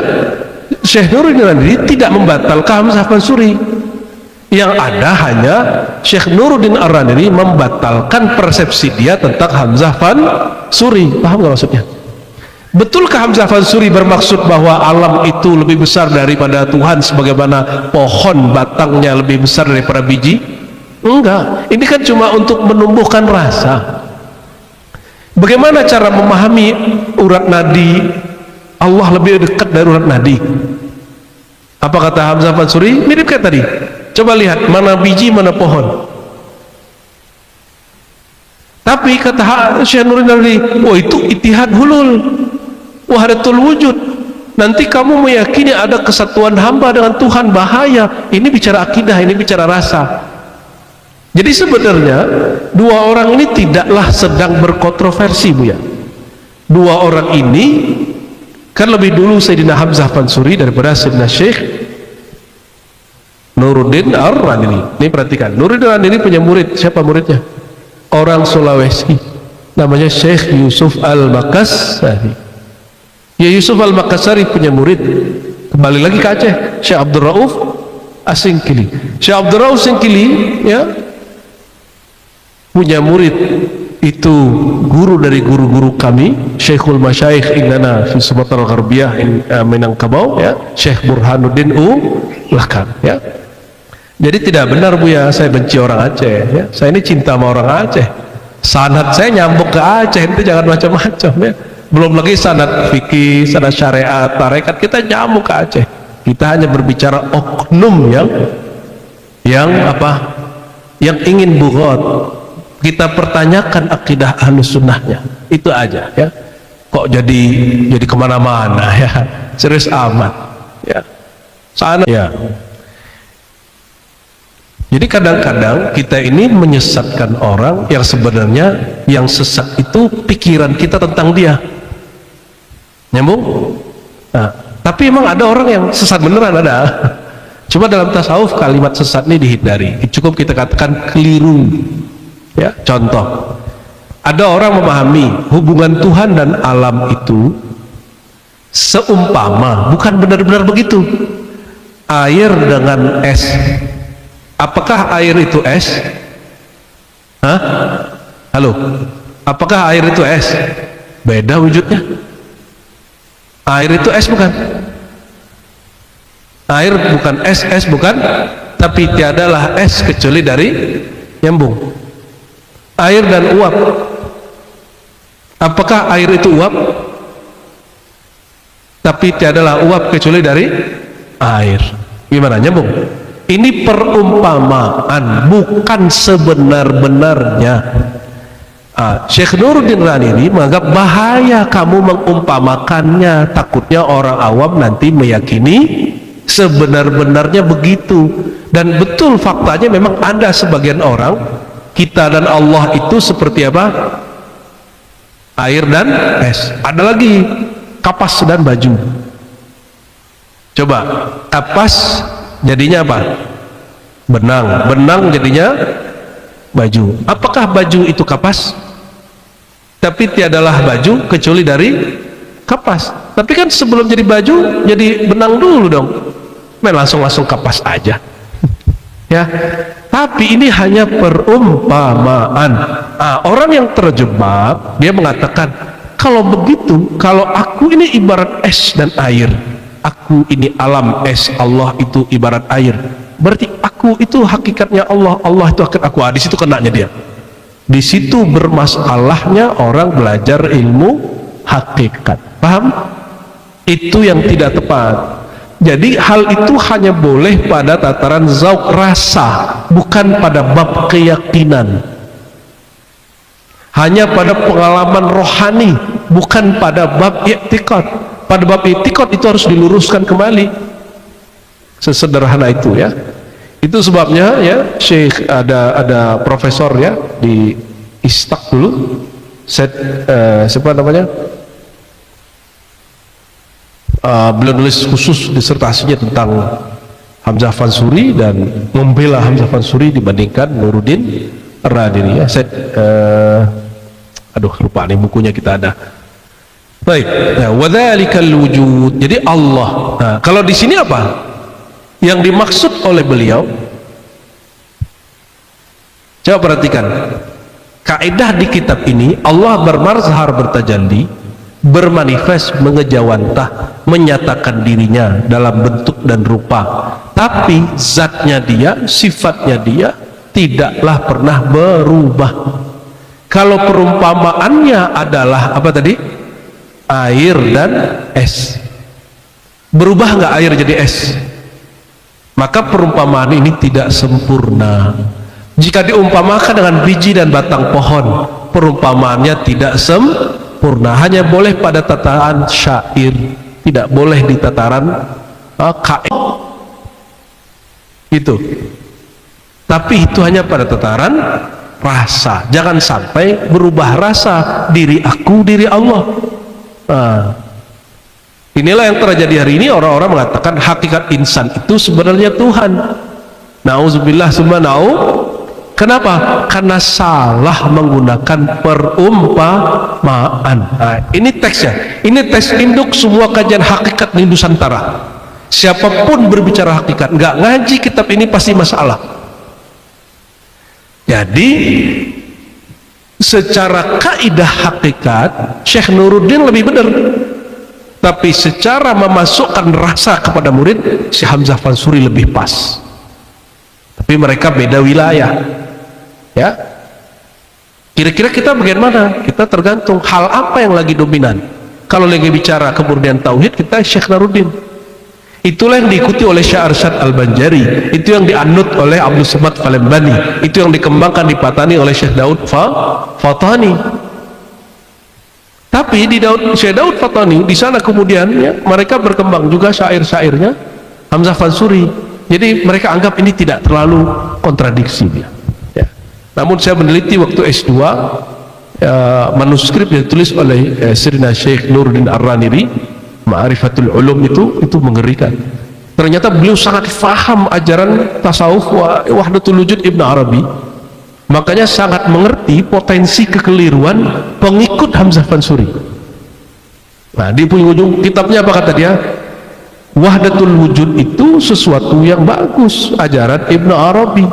Syekh Nuruddin ini tidak membatalkan Hamzah Fansuri. Yang ada hanya Syekh Nuruddin Ar-Raniri membatalkan persepsi dia tentang Hamzah Fansuri. Paham nggak maksudnya? Betulkah Hamzah Fansuri bermaksud bahwa alam itu lebih besar daripada Tuhan, sebagaimana pohon batangnya lebih besar daripada biji? Enggak. Ini kan cuma untuk menumbuhkan rasa. Bagaimana cara memahami urat nadi Allah lebih dekat dari urat nadi? Apa kata Hamzah Fansuri? Mirip kayak tadi. Coba lihat mana biji mana pohon. Tapi kata Syekh Nuruddin, oh itu ittihad hulul, wahdatul wujud. Nanti kamu meyakini ada kesatuan hamba dengan Tuhan, bahaya. Ini bicara akidah, ini bicara rasa. Jadi sebenarnya dua orang ini tidaklah sedang berkontroversi, Bu ya. Dua orang ini kan lebih dulu Sayyidina Hamzah Fansuri daripada Sayyidina Syekh Nuruddin Ar-Raniri. Ini perhatikan, Nuruddin Ar-Raniri punya murid. Siapa muridnya? Orang Sulawesi, namanya Syekh Yusuf Al-Makassari. Ya, Yusuf Al-Makassari punya murid. Kembali lagi ke Aceh, Syekh Abdul Rauf As-Singkili. Syekh Abdul Rauf As-Singkili ya punya murid, itu guru dari guru-guru kami, Syekhul Masyayikh indana fi Sumatera Gharbiyah Minangkabau ya, Syekh Burhanuddin Ulahkan ya. Jadi tidak benar, Bu ya, saya benci orang Aceh ya. Saya ini cinta sama orang Aceh. Sanad saya nyambung ke Aceh, itu jangan macam-macam ya. Belum lagi sanad fikih, sanad syariat, tarekat, kita nyambung ke Aceh. Kita hanya berbicara oknum yang apa? Yang ingin bugot. Kita pertanyakan akidah Ahlus Sunnahnya, itu aja ya. Kok jadi kemana-mana ya, serius amat ya. Sana ya. Jadi kadang-kadang kita ini menyesatkan orang yang sebenarnya yang sesat itu pikiran kita tentang dia. Nyambung? Nah, tapi emang ada orang yang sesat beneran, ada. Cuma dalam tasawuf kalimat sesat ini dihindari. Cukup kita katakan keliru. Ya, contoh. Ada orang memahami hubungan Tuhan dan alam itu seumpama, bukan benar-benar begitu. Air dengan es. Apakah air itu es? Hah? Halo? Apakah air itu es? Beda wujudnya. Air itu es bukan? Air bukan es bukan, tapi tiadalah es kecuali dari nyambung. Air dan uap. Apakah air itu uap? Tapi tiadalah uap kecuali dari air. Gimana, nyambung? Ini perumpamaan, bukan sebenar-benarnya. Syekh Nuruddin Raniri menganggap bahaya kamu mengumpamakannya, takutnya orang awam nanti meyakini sebenar-benarnya begitu. Dan betul faktanya memang ada sebagian orang, kita dan Allah itu seperti apa? Air dan es. Ada lagi kapas dan baju. Coba kapas jadinya apa? Benang. Benang jadinya baju. Apakah baju itu kapas? Tapi tiadalah baju kecuali dari kapas. Tapi kan sebelum jadi baju jadi benang dulu dong. Langsung kapas aja. Ya. Tapi ini hanya perumpamaan. Orang yang terjebak dia mengatakan, kalau begitu, kalau aku ini ibarat es dan air, aku ini alam es, Allah itu ibarat air, berarti aku itu hakikatnya Allah, Allah itu hakikat aku. Di situ kenanya dia. Di situ bermasalahnya orang belajar ilmu hakikat. Paham? Itu yang tidak tepat. Jadi hal itu hanya boleh pada tataran zauq rasa, bukan pada bab keyakinan. Hanya pada pengalaman rohani, bukan pada bab i'tiqad. Pada bab i'tiqad itu harus diluruskan kembali. Sesederhana itu ya. Itu sebabnya ya, Syekh ada profesor ya di Istak dulu, siapa namanya? Beliau nulis khusus disertasinya tentang Hamzah Fansuri dan membela Hamzah Fansuri dibandingkan Nuruddin Ar-Radini ya. Lupa nih bukunya, kita ada. Baik. Nah, wadzalikal wujud. Jadi Allah. Nah, kalau di sini apa? Yang dimaksud oleh beliau, coba perhatikan kaidah di kitab ini. Allah bermazhar, bertajalli, bermanifest, mengejawantah, menyatakan dirinya dalam bentuk dan rupa, tapi zatnya dia, sifatnya dia tidaklah pernah berubah. Kalau perumpamaannya adalah apa tadi? Air dan es. Berubah nggak air jadi es? Maka perumpamaan ini tidak sempurna. Jika diumpamakan dengan biji dan batang pohon, perumpamaannya tidak sempurna. Hanya boleh pada tataran syair, tidak boleh di tataran kain. Itu. Tapi itu hanya pada tataran rasa. Jangan sampai berubah rasa, diri aku, diri Allah. Inilah yang terjadi hari ini. Orang-orang mengatakan hakikat insan itu sebenarnya Tuhan. Nauzubillah summa Kenapa? Karena salah menggunakan perumpamaan. Ini teksnya. Ini teks induk semua kajian hakikat di Nusantara. Siapapun berbicara hakikat, nggak ngaji kitab ini pasti masalah. Jadi secara kaidah hakikat Syekh Nuruddin lebih benar. Tapi secara memasukkan rasa kepada murid, si Hamzah Fansuri lebih pas. Tapi mereka beda wilayah. Ya. Kira-kira kita bagaimana? Kita tergantung hal apa yang lagi dominan. Kalau lagi bicara kemurnian tauhid, kita Syekh Nuruddin. Itulah yang diikuti oleh Syekh Arsyad Al-Banjari. Itu yang dianut oleh Abdul Samad Falembani. Itu yang dikembangkan, dipatani oleh Syekh Daud Fatani. Tapi di Syekh Daud Fatani, di sana kemudian ya, mereka berkembang juga syair-syairnya Hamzah Fansuri. Jadi mereka anggap ini tidak terlalu kontradiksi dia. Ya. Namun saya meneliti waktu S2, manuskrip yang ditulis oleh Sirina Syekh Nuruddin Ar-Raniri, Ma'rifatul Ulum, itu mengerikan. Ternyata beliau sangat faham ajaran tasawuf Wahdatul Wujud Ibn Arabi. Makanya sangat mengerti potensi kekeliruan pengikut Hamzah Fansuri. Nah, di ujung kitabnya apa kata dia? Wahdatul Wujud itu sesuatu yang bagus, ajaran Ibn Arabi.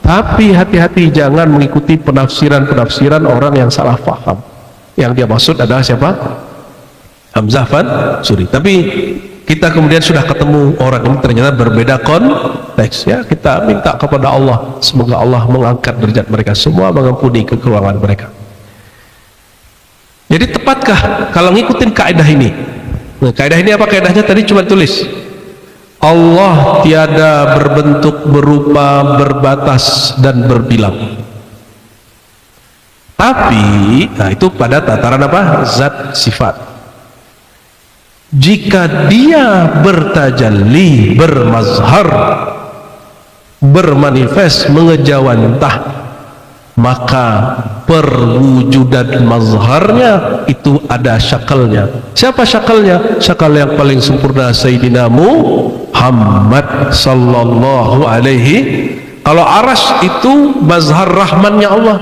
Tapi hati-hati, jangan mengikuti penafsiran-penafsiran orang yang salah faham. Yang dia maksud adalah siapa? Hamzah Fansuri. Tapi kita kemudian sudah ketemu orang ini ternyata berbeda konteks ya. Kita minta kepada Allah, semoga Allah mengangkat derajat mereka semua, mengampuni kekurangan mereka. Jadi tepatkah kalau ngikutin kaidah ini? Nah, kaidah ini apa kaidahnya? Tadi cuma tulis Allah tiada berbentuk, berupa, berbatas dan berbilang. Tapi nah itu pada tataran apa? Zat, sifat. Jika dia bertajalli, bermazhar, bermanifest, mengejawantah, maka perwujudan mazharnya itu ada syakalnya. Siapa syakalnya? Syakal yang paling sempurna Sayyidina Muhammad sallallahu alaihi. Kalau arsy itu mazhar rahmannya Allah,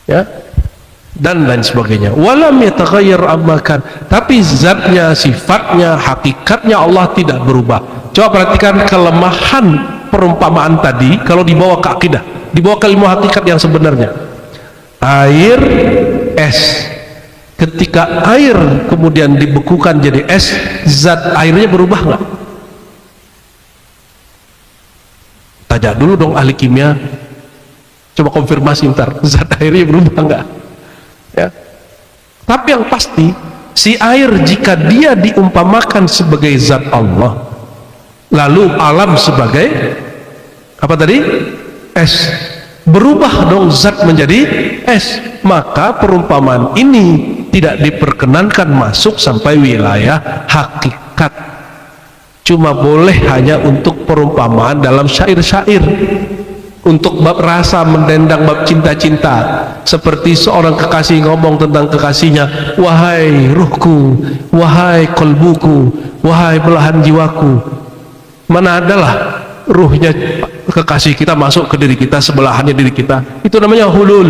ya, dan lain sebagainya. Walam yataghayyar amma kan, tapi zatnya, sifatnya, hakikatnya Allah tidak berubah. Coba perhatikan kelemahan perumpamaan tadi kalau dibawa ke akidah, dibawa ke ilmu hakikat yang sebenarnya. Air, es. Ketika air kemudian dibekukan jadi es, zat airnya berubah nggak? Tanya dulu dong ahli kimia, coba konfirmasi ntar, zat airnya berubah nggak? Ya. Tapi yang pasti, si air jika dia diumpamakan sebagai zat Allah, lalu alam sebagai apa tadi? Es, berubah dong zat menjadi es, maka perumpamaan ini tidak diperkenankan masuk sampai wilayah hakikat, cuma boleh hanya untuk perumpamaan dalam syair-syair, untuk bab rasa mendendang, bab cinta-cinta, seperti seorang kekasih ngomong tentang kekasihnya, wahai ruhku, wahai kolbuku, wahai belahan jiwaku. Mana adalah ruhnya kekasih kita masuk ke diri kita, sebelahannya diri kita, itu namanya hulul,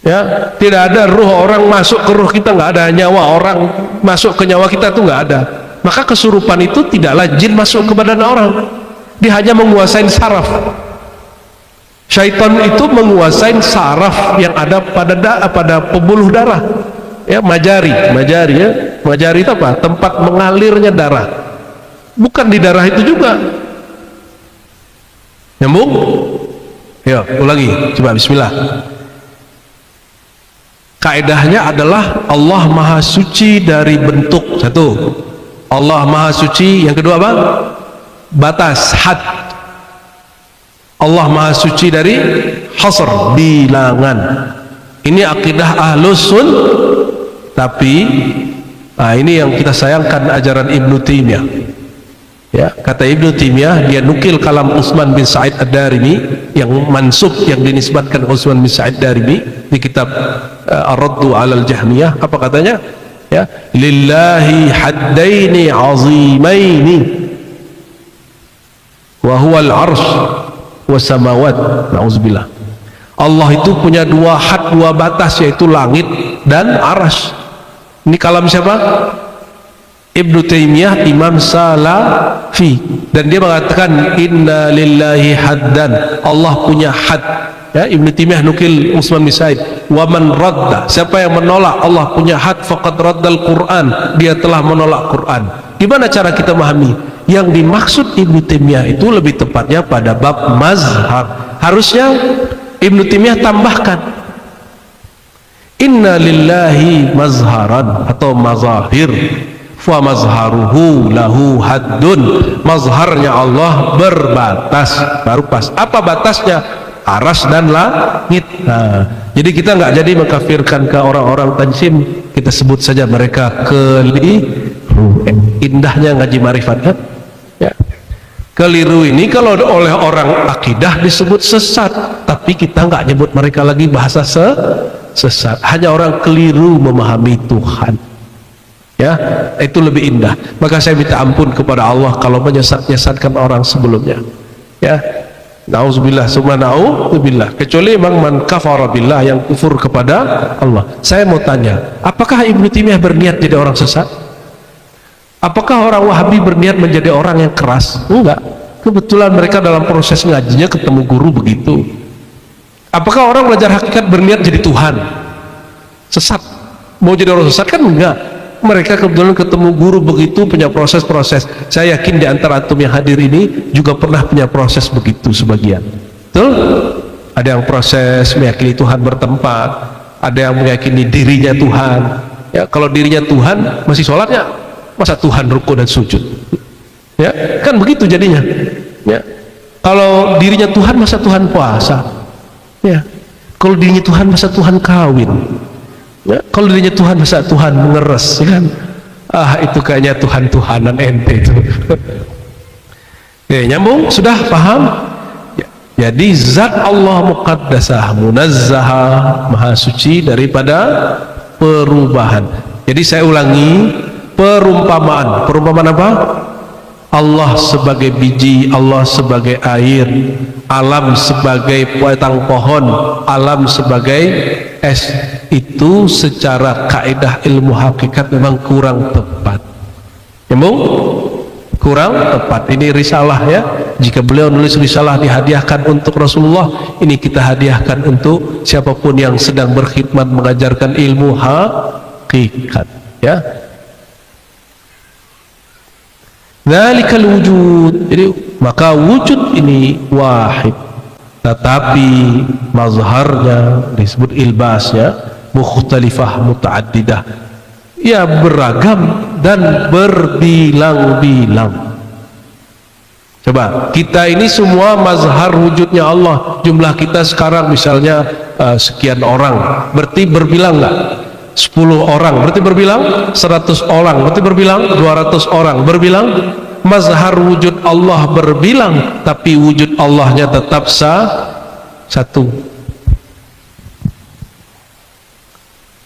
ya. Tidak ada ruh orang masuk ke ruh kita, nggak ada. Nyawa orang masuk ke nyawa kita, itu nggak ada. Maka kesurupan itu tidaklah jin masuk ke badan orang, dia hanya menguasai saraf. Syaitan itu menguasai saraf yang ada pada pembuluh darah, ya, majari, ya. Majari itu apa? Tempat mengalirnya darah. Bukan di darah itu juga. Nyambung? Ya, ulangi, coba bismillah. Kaedahnya adalah Allah maha suci dari bentuk, satu. Allah maha suci, yang kedua apa? Batas, had. Allah maha suci dari hasr, bilangan. Ini akidah ahlus sun. Tapi ini yang kita sayangkan, ajaran Ibnu Taimiyah. Ya, kata Ibnu Taimiyah, dia nukil kalam Utsman bin Sa'id Ad-Darimi yang mansub, yang dinisbatkan Utsman bin Sa'id Ad-Darimi di kitab Ar-Raddu 'alal Jahmiyah. Apa katanya? Ya, lillahi haddaini 'azimaini wa huwal 'arsy was samawat. Nauzubillah. Allah itu punya dua had, dua batas, yaitu langit dan arsy. Ini kalam siapa? Ibnu Taimiyah, Imam Salafi, dan dia mengatakan inna lillahi haddan, Allah punya had, ya. Ibnu Taimiyah nukil Utsman bin Sa'id, wa man radda, siapa yang menolak Allah punya had, faqad raddal Quran, dia telah menolak Quran. Gimana cara kita memahami? Yang dimaksud Ibnu Taimiyah itu lebih tepatnya pada bab mazhar. Harusnya Ibnu Taimiyah tambahkan inna lillahi mazharan atau mazahir, fa mazharuhu lahu haddun, mazharnya Allah berbatas, baru pas. Apa batasnya? Aras dan langit. Nah, jadi kita nggak jadi mengkafirkan ke orang-orang tajsim, kita sebut saja mereka keliru. Indahnya ngaji marifat, kan? Ya. Keliru ini kalau oleh orang akidah disebut sesat, tapi kita nggak nyebut mereka lagi bahasa sesat, hanya orang keliru memahami Tuhan. Ya, itu lebih indah. Maka saya minta ampun kepada Allah kalau menyesat-nyesatkan orang sebelumnya. Ya, nauzubillah, summa nauzubillah. Kecuali memang man kafara billah, yang kufur kepada Allah. Saya mau tanya, apakah Ibnu Taimiyah berniat jadi orang sesat? Apakah orang Wahabi berniat menjadi orang yang keras? Enggak. Kebetulan mereka dalam proses ngajinya ketemu guru begitu. Apakah orang belajar hakikat berniat jadi Tuhan? Sesat. Mau jadi orang sesat kan enggak. Mereka kebetulan ketemu guru begitu, punya proses-proses. Saya yakin di antara antum yang hadir ini juga pernah punya proses begitu sebagian. Betul? Ada yang proses meyakini Tuhan bertempat, ada yang meyakini dirinya Tuhan. Ya, kalau dirinya Tuhan masih sholatnya, masa Tuhan ruku dan sujud? Ya, kan begitu jadinya. Ya. Kalau dirinya Tuhan, masa Tuhan puasa? Ya. Kalau dirinya Tuhan, masa Tuhan kawin? Ya, kalau dirinya Tuhan, masa Tuhan mengeres, kan? Itu kayaknya Tuhan-Tuhanan ente itu. Nyambung? Sudah paham? Ya. Jadi zat Allah muqaddasah, munazzahah, maha suci daripada perubahan. Jadi saya ulangi, perumpamaan apa? Allah sebagai biji, Allah sebagai air, alam sebagai batang pohon, alam sebagai es. Itu secara kaidah ilmu hakikat memang kurang tepat. Memang kurang tepat. Ini risalah ya. Jika beliau nulis risalah dihadiahkan untuk Rasulullah, ini kita hadiahkan untuk siapapun yang sedang berkhidmat mengajarkan ilmu hakikat ya. Dzalikal wujud. Jadi maka wujud ini wahid, tetapi mazharnya disebut ilbasnya mukhtalifah mutaaddidah, ya beragam dan berbilang-bilang. Coba kita ini semua mazhar wujudnya Allah. Jumlah kita sekarang misalnya sekian orang, berarti berbilang nggak? 10 orang berarti berbilang, 100 orang berarti berbilang, 200 orang berbilang. Mazhar wujud Allah berbilang, tapi wujud Allahnya tetap satu.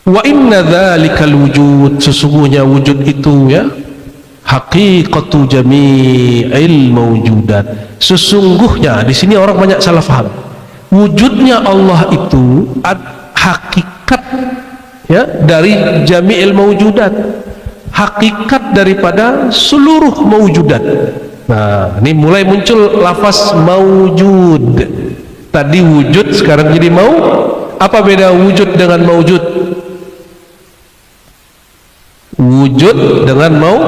Wa inna dzalikal wujud, sesungguhnya wujud itu ya, haqiqatu jami'il mawjudat. Sesungguhnya di sini orang banyak salah paham. Wujudnya Allah itu hakikat ya dari jami'il mawjudat, hakikat daripada seluruh mawjudat. Nah, ini mulai muncul lafaz mawjud. Tadi wujud, sekarang jadi mau. Apa beda wujud dengan mawjud? Wujud dengan mau,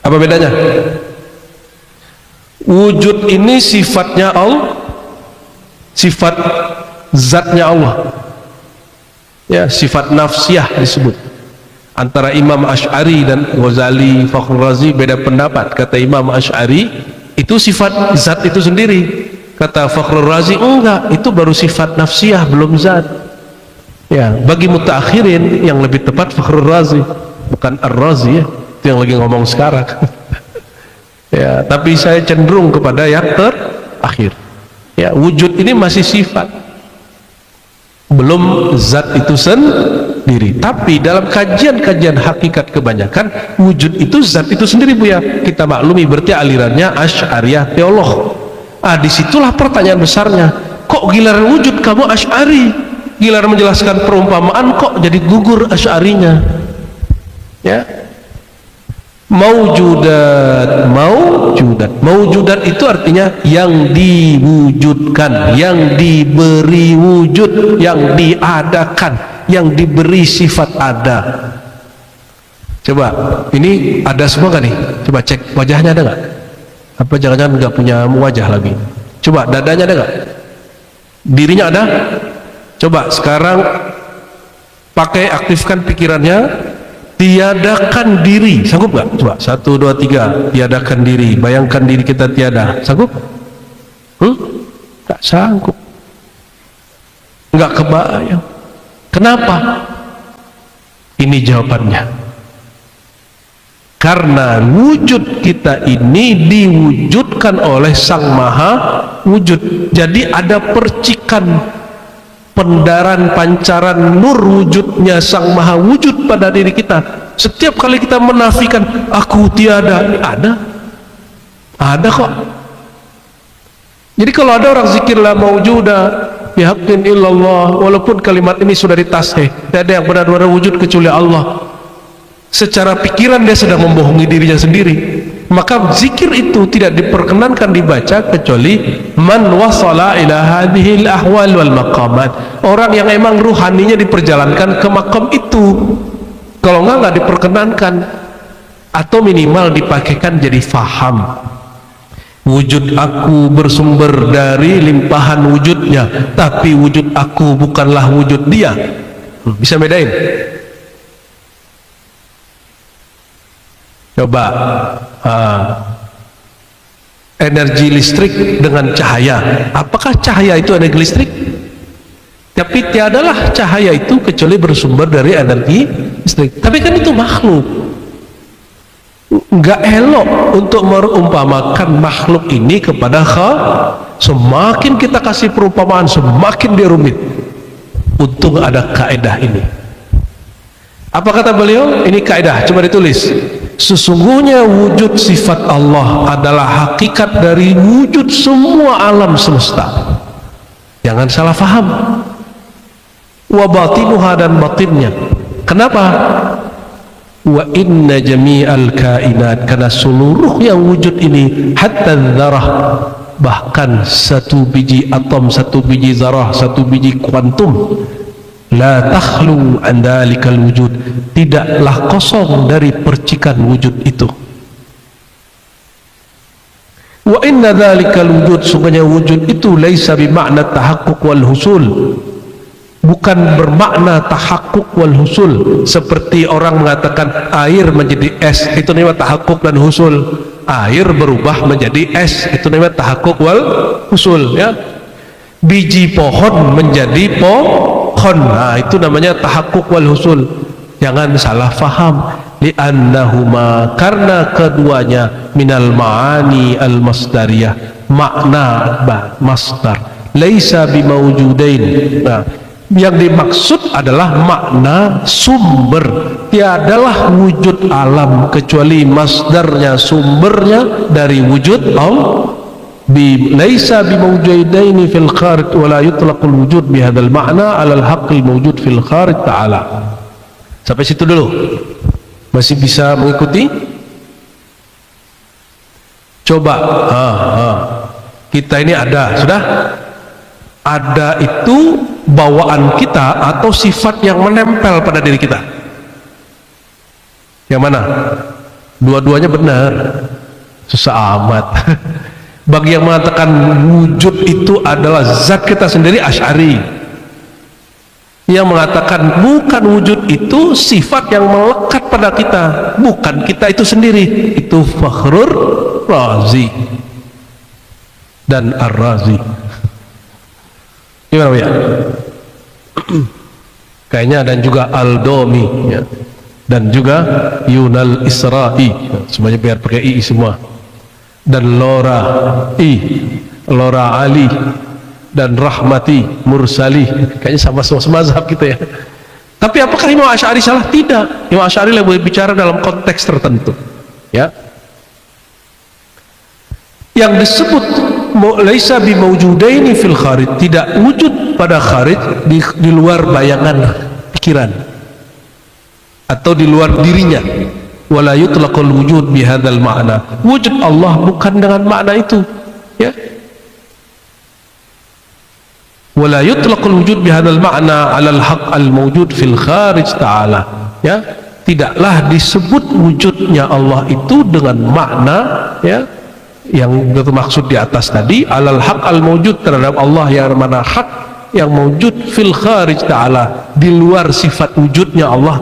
apa bedanya? Wujud ini sifatnya Allah, sifat zatnya Allah ya, sifat nafsiyah disebut. Antara Imam Asy'ari dan Ghazali, Fakhrul Razi beda pendapat. Kata Imam Asy'ari itu sifat zat itu sendiri, kata Fakhrul Razi enggak, itu baru sifat nafsiyah belum zat ya. Bagi mutaakhirin yang lebih tepat Fakhrul Razi, bukan Ar-Razi ya, itu yang lagi ngomong sekarang ya, tapi saya cenderung kepada yang terakhir ya. Wujud ini masih sifat, belum zat itu sendiri. Tapi dalam kajian-kajian hakikat kebanyakan wujud itu zat itu sendiri Bu ya. Kita maklumi berarti alirannya Asy'ariyah teolog. Disitulah pertanyaan besarnya, kok giliran wujud kamu Asy'ari, giliran menjelaskan perumpamaan kok jadi gugur Asy'arinya ya. Maujudat itu artinya yang diwujudkan, yang diberi wujud, yang diadakan, yang diberi sifat ada. Coba ini ada semua kan nih? Coba cek wajahnya ada nggak? Apa jangan-jangan nggak punya wajah lagi? Coba dadanya ada nggak? Dirinya ada? Coba sekarang pakai aktifkan pikirannya. Tiadakan diri, sanggup nggak? Coba 1, 2, 3, tiadakan diri. Bayangkan diri kita tiada, sanggup? Nggak sanggup, nggak kebayang. Kenapa? Ini jawabannya. Karena wujud kita ini diwujudkan oleh Sang Maha Wujud. Jadi ada percikan, pendaran, pancaran nur wujudnya Sang Maha Wujud pada diri kita. Setiap kali kita menafikan aku tiada, ada kok. Jadi kalau ada orang zikir la maujuda bihaqqin illallah, walaupun kalimat ini sudah ditasheh, tidak ada yang benar-benar wujud kecuali Allah, secara pikiran dia sedang membohongi dirinya sendiri. Maka zikir itu tidak diperkenankan dibaca kecuali man wasala ila hadhil ahwal wal maqamat, orang yang emang ruhaninya diperjalankan ke makam itu. Kalau nggak diperkenankan, atau minimal dipakaikan jadi faham. Wujud aku bersumber dari limpahan wujudnya, tapi wujud aku bukanlah wujud dia. Bisa bedain? Coba energi listrik dengan cahaya, apakah cahaya itu energi listrik? Tapi tiadalah cahaya itu kecuali bersumber dari energi listrik. Tapi kan itu makhluk, nggak elok untuk merumpamakan makhluk ini kepada semakin kita kasih perumpamaan semakin dia rumit. Untung ada kaidah ini. Apa kata beliau? Ini kaidah, coba ditulis. Sesungguhnya wujud sifat Allah adalah hakikat dari wujud semua alam semesta. Jangan salah faham. Wa batinuha, dan batinnya. Kenapa? Wa inna jami'al kainat, karena seluruh yang wujud ini, hatta dzarah, bahkan satu biji atom, satu biji zarah, satu biji kuantum, la takhlu an dalikal wujud, tidaklah kosong dari percikan wujud itu. Wa inna dalikal wujud, sungguhnya wujud itu laisa bimakna tahaqquq wal husul, bukan bermakna tahakkuk wal husul, seperti orang mengatakan air menjadi es, itu namanya tahakkuk dan husul. Air berubah menjadi es, itu namanya tahakkuk wal husul, ya. Biji pohon menjadi pohon, nah itu namanya tahakkuk wal husul. Jangan salah faham. Li'annahuma, karena keduanya, minal ma'ani al masdariyah, makna masdar, laisa bimawjudain. Nah, yang dimaksud adalah makna sumber. Tiadalah wujud alam kecuali masdarnya, sumbernya dari wujud Allah. Laisa bimawjudaini fil kharij wa la yutlaqul wujud bihadzal ma'na 'ala al-haqqil mawjud fil kharij ta'ala. Sampai situ dulu. Masih bisa mengikuti? Coba. Kita ini ada, sudah? Ada itu bawaan kita atau sifat yang menempel pada diri kita? Yang mana? Dua-duanya benar. Susah amat. Bagi yang mengatakan wujud itu adalah zat kita sendiri, Asy'ari. Yang mengatakan bukan wujud itu sifat yang melekat pada kita, bukan kita itu sendiri, itu Fakhrur Razi dan Ar-Razi. Gimana ya? Kayaknya, dan juga Al-Domi, ya. Dan juga Yunal Isra'i, semuanya biar pakai I semua. Dan Lora Ali, dan Rahmati Mursali, kayaknya sama semua mazhab kita, ya. Tapi apakah Imam Asy'ari salah? Tidak. Imam Asy'ari lebih bicara dalam konteks tertentu, ya. Yang disebut laisa bimawjudaini fil kharij, tidak wujud pada kharij, di luar bayangan pikiran atau di luar dirinya. Wala yutlaqul wujud bihadzal ma'na, wujud Allah bukan dengan makna itu, ya. Wala yutlaqul wujud bihadzal ma'na 'alal haqq al mawjud fil kharij ta'ala, ya. Tidaklah disebut wujudnya Allah itu dengan makna, ya, yang bermaksud di atas tadi, alal haq al mawjud, terhadap Allah yang mana hak, yang mawjud fil kharij ta'ala, di luar sifat wujudnya Allah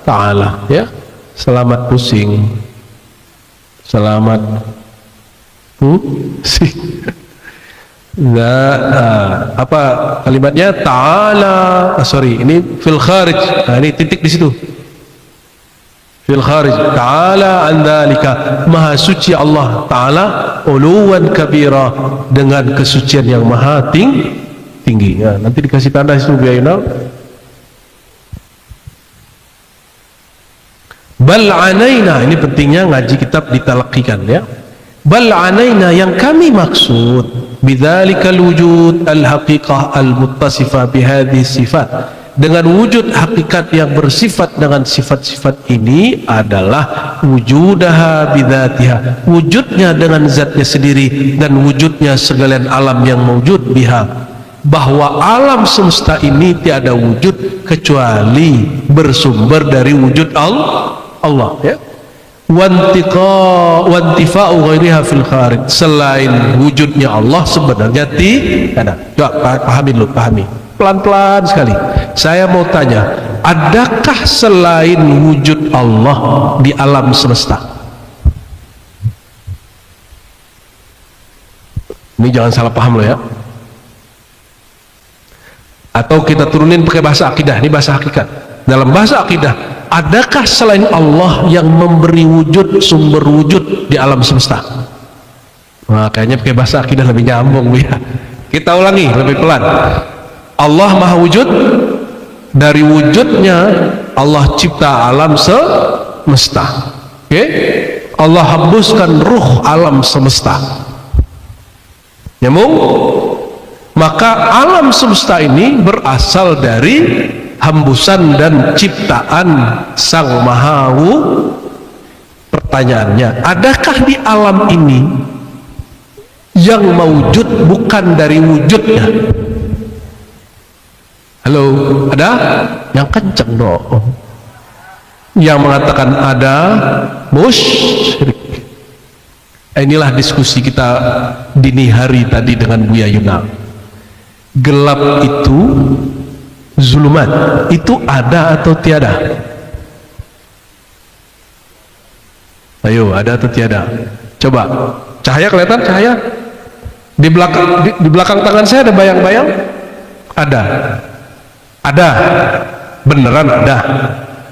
ta'ala, ya. Selamat pusing, selamat pusing. Apa kalimatnya? Ta'ala, ini fil kharij. Nah, ini titik di situ. Fil kharij ta'ala an dzalika, maha suci Allah ta'ala, uluwan kabira, dengan kesucian yang maha tinggi. Ya, nanti dikasih tanda itu biayuna. Bal anaina, ini pentingnya ngaji kitab ditalakikan, ya. Bal anaina, yang kami maksud, bidzalikal wujud al haqiqah al muttasifah bihadhihi sifat, dengan wujud hakikat yang bersifat dengan sifat-sifat ini adalah wujudaha bidzatiha, wujudnya dengan zatnya sendiri, dan wujudnya segala alam yang mewujud biha, bahwa alam semesta ini tiada wujud kecuali bersumber dari wujud Allah, ya. Wantifa'u ghairiha fil kharij, selain wujudnya Allah sebenarnya tiada. Coba pahami pelan-pelan sekali. Saya mau tanya, adakah selain wujud Allah di alam semesta? Ini jangan salah paham loh, ya. Atau kita turunin pakai bahasa akidah, ini bahasa hakikat. Dalam bahasa akidah, adakah selain Allah yang memberi wujud, sumber wujud di alam semesta? Nah, kayaknya pakai bahasa akidah lebih nyambung ya. Kita ulangi lebih pelan. Allah maha wujud, dari wujudnya Allah cipta alam semesta. Oke? Allah hembuskan ruh alam semesta. Nyambung? Maka alam semesta ini berasal dari hembusan dan ciptaan Sang Maha Wujud. Pertanyaannya, adakah di alam ini yang mewujud bukan dari wujudnya? Halo, ada? Yang kenceng dong. Yang mengatakan ada musyrik. Inilah diskusi kita dini hari tadi dengan Buya Yuna. Gelap itu, zulumat itu ada atau tiada? Ayo, ada atau tiada? Coba, cahaya kelihatan? Cahaya di belakang tangan saya ada bayang-bayang? Ada, beneran ada.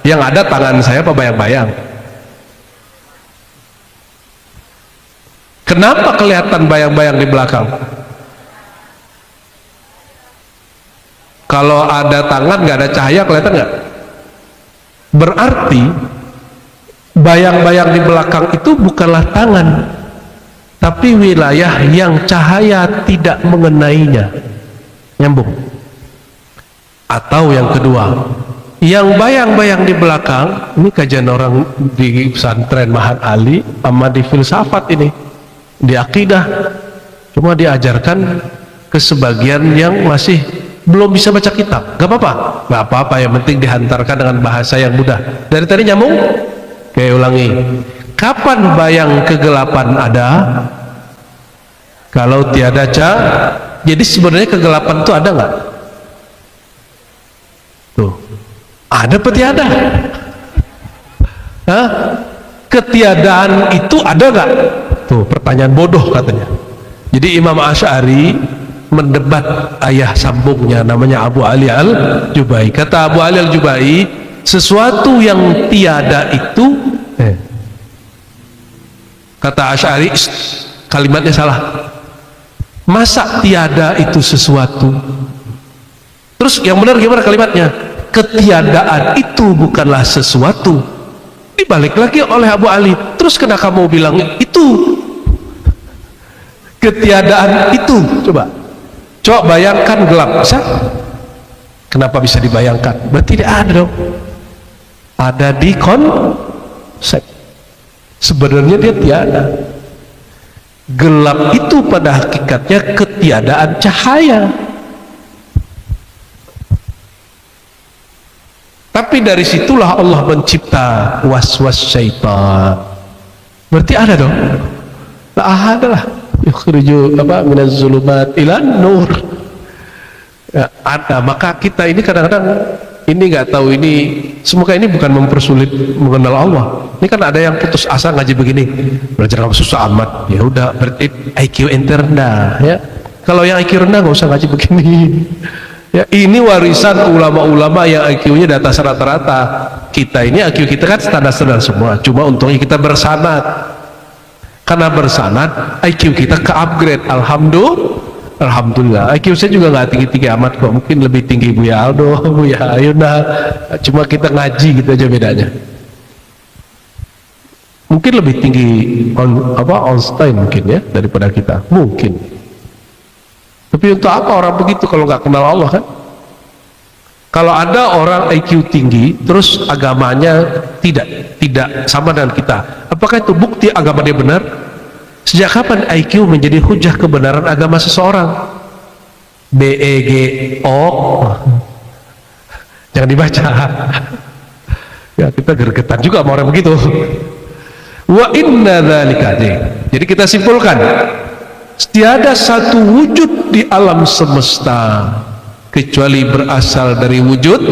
Yang ada tangan saya apa bayang-bayang? Kenapa kelihatan bayang-bayang di belakang? Kalau ada tangan nggak ada cahaya, kelihatan nggak? Berarti bayang-bayang di belakang itu bukanlah tangan, tapi wilayah yang cahaya tidak mengenainya. Nyambung? Atau yang kedua, yang bayang-bayang di belakang ini kajian orang di pesantren Mahat Ali sama di filsafat ini, di akidah, cuma diajarkan ke sebagian yang masih belum bisa baca kitab. Gak apa-apa, yang penting dihantarkan dengan bahasa yang mudah. Dari tadi nyambung? Oke, ulangi. Kapan bayang kegelapan ada? Kalau tiada cahaya. Jadi sebenarnya kegelapan itu ada nggak? Tuh, ada apa tiada? Hah? Ketiadaan itu ada nggak? Tuh, pertanyaan bodoh katanya. Jadi Imam Asy'ari mendebat ayah sambungnya namanya Abu Ali Al-Jubai. Kata Abu Ali Al-Jubai, sesuatu yang tiada itu kata Asy'ari, kalimatnya salah. Masa tiada itu sesuatu? Terus yang benar gimana kalimatnya? Ketiadaan itu bukanlah sesuatu. Dibalik lagi oleh Abu Ali. Terus kenapa kamu bilang itu? Ketiadaan itu, coba bayangkan gelap, bisa? Kenapa bisa dibayangkan? Berarti tidak ada dong. Ada di konsep. Sebenarnya dia tiada. Gelap itu pada hakikatnya ketiadaan cahaya. Tapi dari situlah Allah mencipta was-was syaitan. Berarti ada dong? Nah, ada lah. Yukhriju minaz zulumat ilan nur. Ya, ada. Maka kita ini kadang-kadang ini nggak tahu ini. Semoga ini bukan mempersulit mengenal Allah. Ini kan ada yang putus asa ngaji begini, belajar kamu susah amat. Ya udah, berarti IQ ente rendah ya. Kalau yang IQ rendah nggak usah ngaji begini. Ya, ini warisan ulama-ulama yang IQ-nya di atas rata-rata. Kita ini IQ kita kan standar-standar semua. Cuma untungnya kita bersanad. Karena bersanad, IQ kita ke-upgrade. Alhamdulillah. IQ saya juga nggak tinggi-tinggi amat kok. Mungkin lebih tinggi Buya Aldo, Buya Ayuna. Cuma kita ngaji gitu aja bedanya. Mungkin lebih tinggi Einstein mungkin ya daripada kita. Mungkin. Tapi untuk apa orang begitu kalau nggak kenal Allah kan? Kalau ada orang IQ tinggi, terus agamanya tidak sama dengan kita, apakah itu bukti agama dia benar? Sejak kapan IQ menjadi hujah kebenaran agama seseorang? BEGO jangan dibaca. Ya, kita gergetan juga sama orang begitu. Wa inna dzalika. Jadi kita simpulkan, tiada satu wujud di alam semesta kecuali berasal dari wujud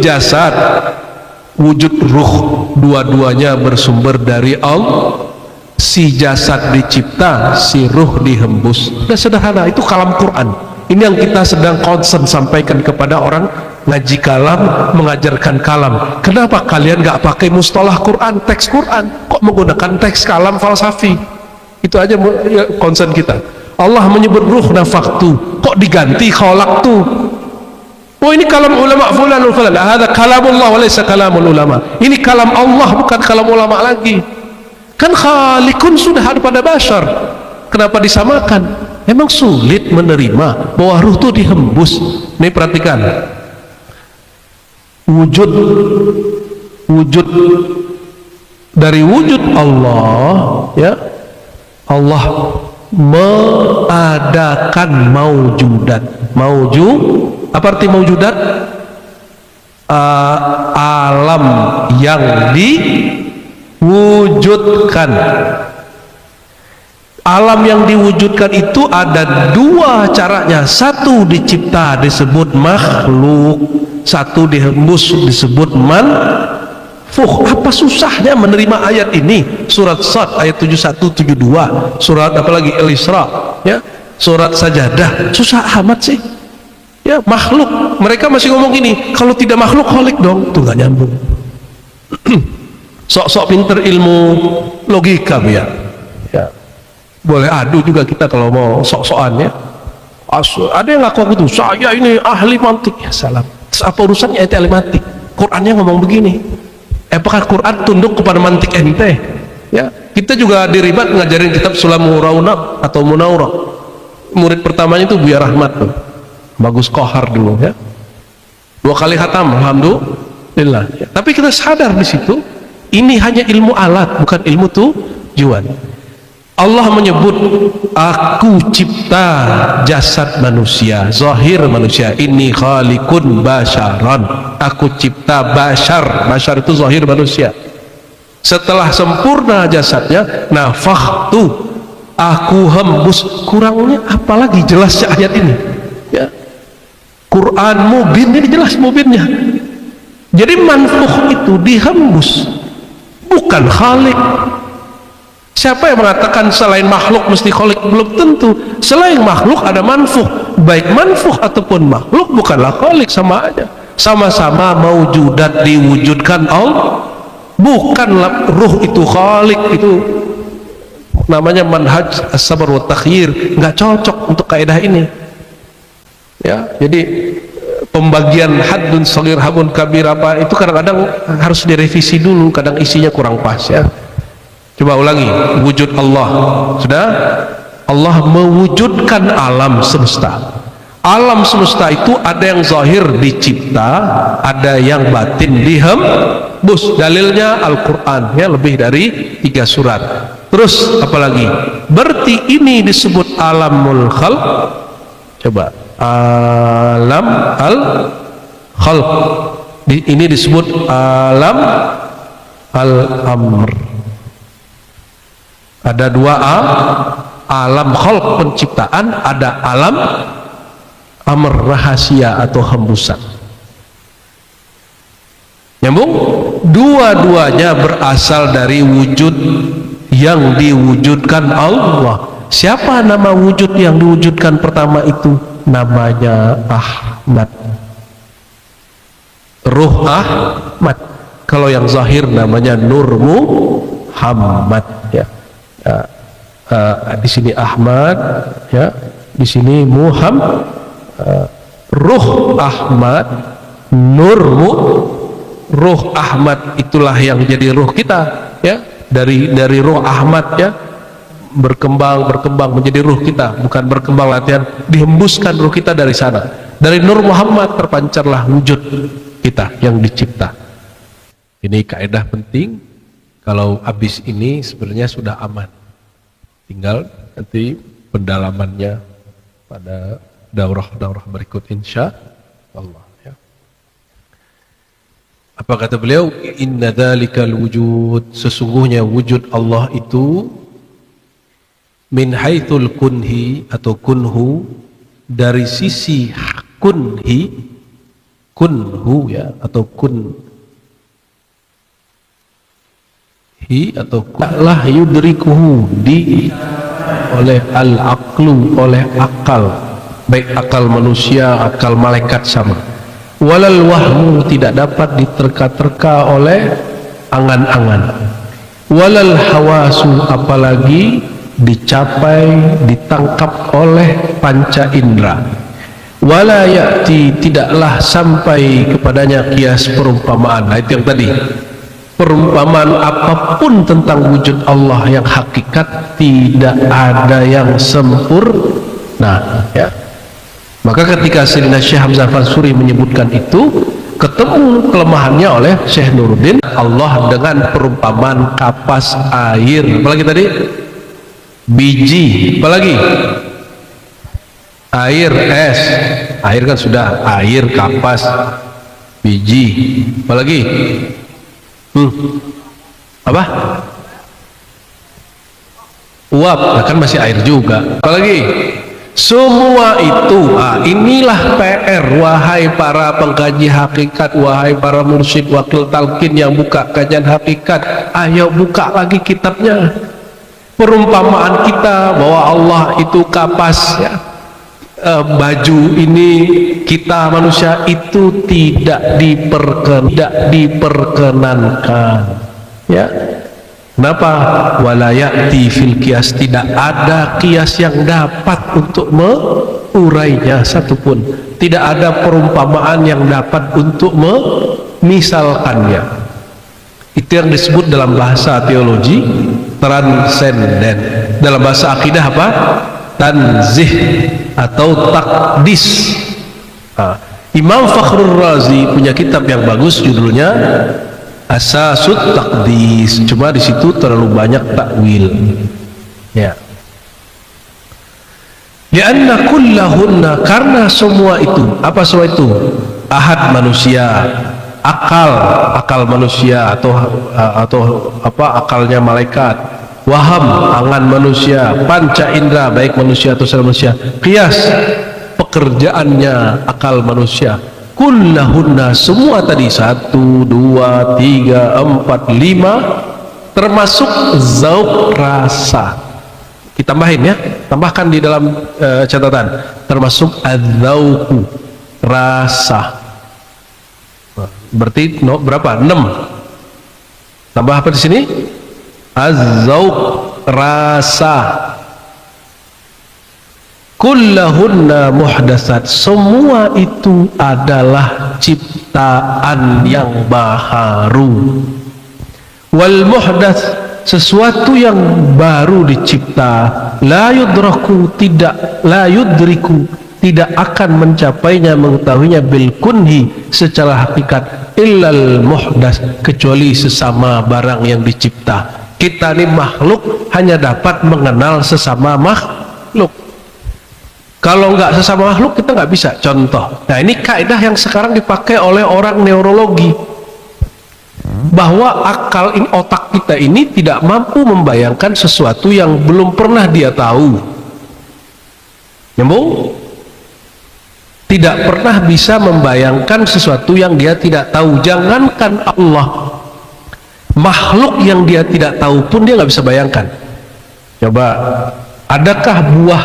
jasad, wujud ruh, dua-duanya bersumber dari Allah. Si jasad dicipta, si ruh dihembus. Sudah sederhana, itu kalam Quran. Ini yang kita sedang concern sampaikan kepada orang ngaji kalam, mengajarkan kalam. Kenapa kalian nggak pakai mustalah Quran, teks Quran, kok menggunakan teks kalam falsafi? Itu aja concern kita. Allah menyebut ruh nafaktu, kok diganti khalaqtu? Oh, ini kalam ulama fulan fulan. Hadza kalamullah wa laysa kalamul ulama. Ini kalam Allah, bukan kalam ulama lagi. Kan khaliqun sudah ada pada bashar. Kenapa disamakan? Memang sulit menerima bahwa ruh itu dihembus. Nih perhatikan, wujud dari wujud Allah, ya, Allah mengadakan maujudat. Apa arti maujudat? Alam yang diwujudkan. Alam yang diwujudkan itu ada dua caranya. Satu dicipta disebut makhluk, satu dihembus disebut manfuh. Apa susahnya menerima ayat ini? Surat Sad ayat 71-72, surat apalagi Al-Isra, ya, surat Sajadah. Susah amat sih, ya, makhluk. Mereka masih ngomong gini, kalau tidak makhluk khalik dong. Tuh gak nyambung. Sok-sok pinter ilmu logika ya. Boleh adu juga kita kalau mau sok-sokan, ya. Ada yang ngaku gitu, saya ini ahli mantik. Ya salam. Terus apa urusannya ahli mantik? Qurannya ngomong begini. Apakah Quran tunduk kepada mantik ente? Ya, kita juga diribat ngajarin kitab Sulamur Raunaq atau Munaurah. Murid pertamanya itu Buya Rahmat tuh. Bagus Kohar dulu, ya. 2 kali khatam, alhamdulillah. Ya. Tapi kita sadar di situ, ini hanya ilmu alat, bukan ilmu tujuan. Allah menyebut, aku cipta jasad manusia, zahir manusia, ini khaliqun basyaran, aku cipta bashar. Bashar itu zahir manusia. Setelah sempurna jasadnya, nafakhtu, aku hembus. Kurangnya apalagi jelasnya ayat ini, ya. Quran mubin, ini jelas mubinnya. Jadi manfuh itu dihembus, bukan khaliq. Siapa yang mengatakan selain makhluk mesti khalik? Belum tentu. Selain makhluk ada manfuh. Baik manfuh ataupun makhluk bukanlah khalik, sama aja. Sama-sama maujudat diwujudkan Allah. Bukanlah ruh itu khalik. Itu namanya manhaj as-sabr wa takhyir. Nggak cocok untuk kaidah ini. Ya, jadi pembagian haddun shaghir habun kabir apa itu kadang-kadang harus direvisi dulu. Kadang isinya kurang pas, ya. Coba ulangi, wujud Allah. Sudah? Allah mewujudkan alam semesta. Alam semesta itu ada yang zahir dicipta, ada yang batin dihembus. Dalilnya Al-Quran, ya, lebih dari 3 surat. Terus apalagi? Berarti ini disebut alamul khalq. Coba, alam al-khalq. Ini disebut alam al-amr. Ada 2 alam khalq penciptaan, ada alam amr rahasia atau hembusan. Nyambung? Dua-duanya berasal dari wujud yang diwujudkan Allah. Siapa nama wujud yang diwujudkan pertama itu? Namanya Ahmad. Ruh Ahmad. Kalau yang zahir namanya Nur Muhammad, ya. Di sini Ahmad, ya, di sini Muhammad. Ruh Ahmad, Ruh Ahmad itulah yang jadi ruh kita, ya. Dari ruh Ahmad, ya, berkembang menjadi ruh kita, bukan berkembang latihan, dihembuskan ruh kita dari sana. Dari Nur Muhammad terpancarlah wujud kita yang dicipta. Ini kaidah penting. Kalau habis ini sebenarnya sudah aman, tinggal nanti pendalamannya pada daurah-daurah berikut insya Allah, ya. Apa kata beliau? Inna dzalikal wujud, sesungguhnya wujud Allah itu min haitsul kunhi atau kunhu, dari sisi kunhu, ya, atau atau lah yudrikuhu, oleh al-aqlu, oleh akal, baik akal manusia, akal malaikat sama. walal wahmu, tidak dapat diterka-terka oleh angan-angan, walal hawasu, apalagi dicapai, ditangkap oleh panca indera, wala ya'ti, tidaklah sampai kepadanya kias perumpamaan. Nah, itu yang tadi, perumpamaan apapun tentang wujud Allah yang hakikat tidak ada yang sempurna, ya. Maka ketika Sayyidina Syekh Hamzah Al-Fansuri menyebutkan itu, ketemu kelemahannya oleh Syekh Nuruddin, Allah dengan perumpamaan kapas air, apalagi tadi biji, apalagi air, es, air kan sudah, air, kapas, biji, apalagi apa, uap, nah kan masih air juga, apalagi semua itu. Inilah PR, wahai para pengkaji hakikat, wahai para mursyid wakil talqin yang buka kajian hakikat, ayo buka lagi kitabnya. Perumpamaan kita bahwa Allah itu kapas, ya, baju ini kita manusia itu tidak diperkenankan, ya. Kenapa? Wala ya'ti fil qiyas, tidak ada kias yang dapat untuk mengurainya satupun, tidak ada perumpamaan yang dapat untuk memisalkannya. Itu yang disebut dalam bahasa teologi transenden, dalam bahasa akidah apa? Tanzih atau takdis. Imam Fakhrul Razi punya kitab yang bagus, judulnya Asasut Takdis, cuma di situ terlalu banyak takwil, ya. Lianna kullahunna, karena semua itu, apa semua itu? Ahad manusia, akal manusia, atau apa, akalnya malaikat, waham, angan manusia, panca indera, baik manusia atau selain manusia, qiyas, pekerjaannya akal manusia, kullahunna, semua tadi, 1, 2, 3, 4, 5, termasuk zauq rasa. Kita tambahin, ya, tambahkan di dalam catatan, termasuk adzauqu, rasa. Berarti berapa? 6. Tambah apa di sini? Az-zauq, rasa. Kullahunna muhdatsat, semua itu adalah ciptaan yang baru. Wal muhdats, sesuatu yang baru dicipta, la yudriku, tidak akan mencapainya, mengetahuinya bil kunhi, secara hakikat, illal muhdats, kecuali sesama barang yang dicipta. Kita ini makhluk hanya dapat mengenal sesama makhluk. Kalau nggak sesama makhluk kita nggak bisa. Contoh, nah ini kaidah yang sekarang dipakai oleh orang neurologi, bahwa akal ini, otak kita ini tidak mampu membayangkan sesuatu yang belum pernah dia tahu. Nyambung? Tidak pernah bisa membayangkan sesuatu yang dia tidak tahu. Jangankan Allah, makhluk yang dia tidak tahu pun dia nggak bisa bayangkan. Coba, adakah buah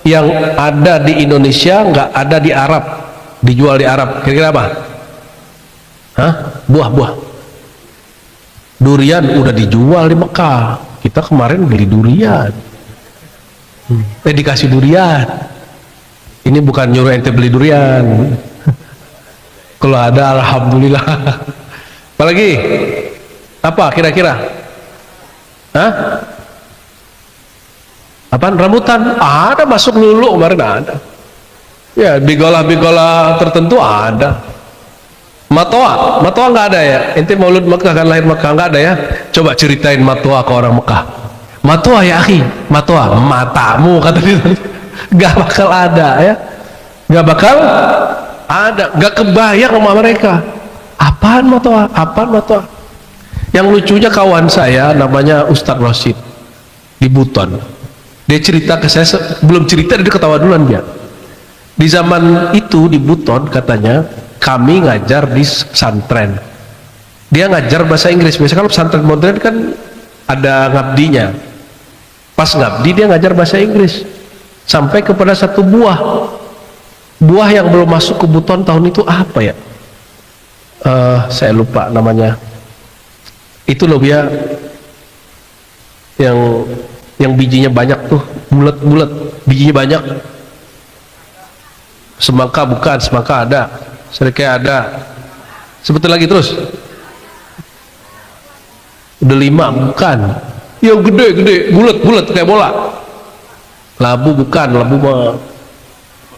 yang ada di Indonesia nggak ada di Arab, dijual di Arab? Kira-kira apa? Hah? Buah-buah durian udah dijual di Mekah. Kita kemarin beli durian, dikasih durian. Ini bukan nyuruh ente beli durian. Kalau ada, alhamdulillah. Apalagi apa kira-kira? Hah? Apaan? Rambutan ada, masuk lulu kemarin ada, ya, bigola tertentu ada. Matoa nggak ada, ya, ente maulud Mekah kan, lahir Mekah, nggak ada, ya. Coba ceritain matoa ke orang Mekah. Matoa, ya akhi, matoa, matamu kata dia. Nggak bakal ada, ya, nggak bakal ada, nggak kebayang sama mereka. Apaan matoa? Yang lucunya kawan saya namanya Ustadz Rosid di Buton. Dia cerita ke saya, belum cerita dia ketawa duluan dia. Di zaman itu di Buton katanya kami ngajar di pesantren. Dia ngajar bahasa Inggris. Biasanya kalau pesantren modern kan ada ngabdinya. Pas ngabdi dia ngajar bahasa Inggris. Sampai kepada satu buah yang belum masuk ke Buton tahun itu, apa ya? Saya lupa namanya. Itu loh ya, yang bijinya banyak tuh, bulat-bulat, bijinya banyak. Semangka bukan, semangka ada, serikaya ada. Sebentar lagi terus. Udah 5 bukan. Yang gede-gede, bulat-bulat kayak bola. Labu bukan, labu mah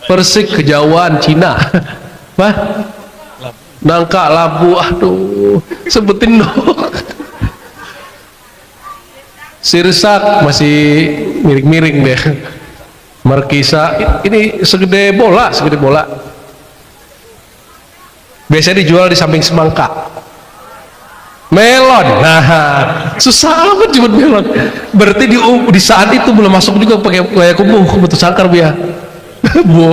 persik kejauhan Cina. Wah, nangka, labu, aduh, sebutin dong. Sirsak masih miring-miring deh. Markisa ini segede bola, segede bola. Biasanya dijual di samping semangka. Melon, nah susah amat jemput melon. Berarti di saat itu belum masuk juga pakai layak umum, betul sangkar bu ya. Bu,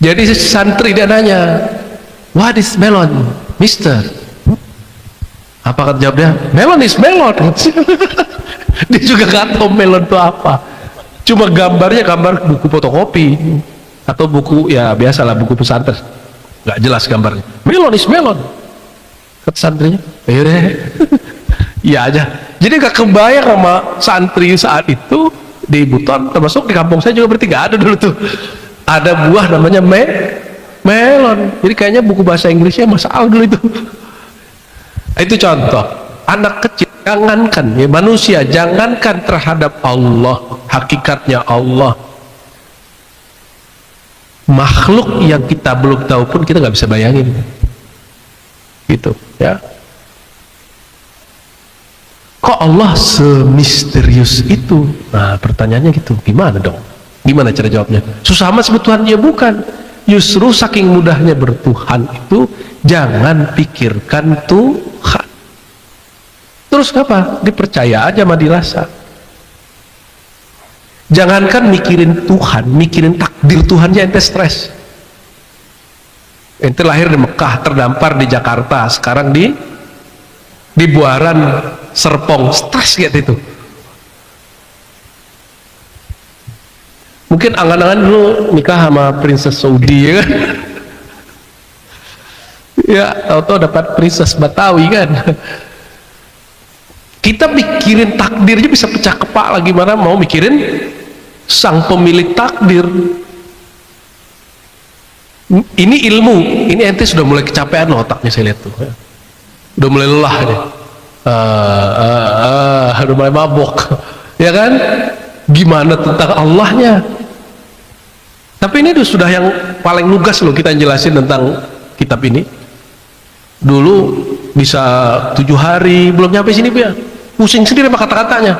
jadi santri dia nanya, what is melon, Mister? Apa kata jawab dia? Melon is melon. Dia juga gak tahu melon itu apa. Cuma gambarnya gambar buku fotokopi atau buku ya biasalah buku pesantren. Gak jelas gambarnya. Melon is melon. Kata santrinya, ayo deh. Iya aja. Jadi gak kebayang sama santri saat itu di Buton, termasuk di kampung saya juga berarti gak ada dulu tuh. Ada buah namanya melon. Jadi kayaknya buku bahasa Inggrisnya masalah dulu itu. Itu contoh anak kecil, jangankan ya manusia, jangankan terhadap Allah, hakikatnya Allah, makhluk yang kita belum tahu pun kita nggak bisa bayangin gitu ya. Kok Allah semisterius itu? Nah pertanyaannya gitu, gimana dong, gimana cara jawabnya? Susah amat sebetulnya, bukan. Justru saking mudahnya bertuhan itu, jangan pikirkan Tuhan. Terus apa? Dipercaya aja sama dirasa. Jangankan mikirin Tuhan, mikirin takdir Tuhannya ente stres. Ente lahir di Mekah, terdampar di Jakarta, sekarang di Buaran Serpong, stres gitu itu. Mungkin angan-angan dulu nikah sama princess Saudi ya kan. Ya tahu-tahu dapat princess Batawi kan. Kita mikirin takdirnya bisa pecah kepala, gimana mau mikirin sang pemilik takdir. Ini ilmu, ini ente sudah mulai kecapean loh otaknya, saya lihat tuh udah mulai lelah deh. Udah mulai mabok ya kan. Gimana tentang Allahnya? Tapi ini sudah yang paling lugas loh kita jelasin tentang kitab ini. Dulu bisa 7 hari belum nyampe sini ya, pusing sendiri sama kata-katanya.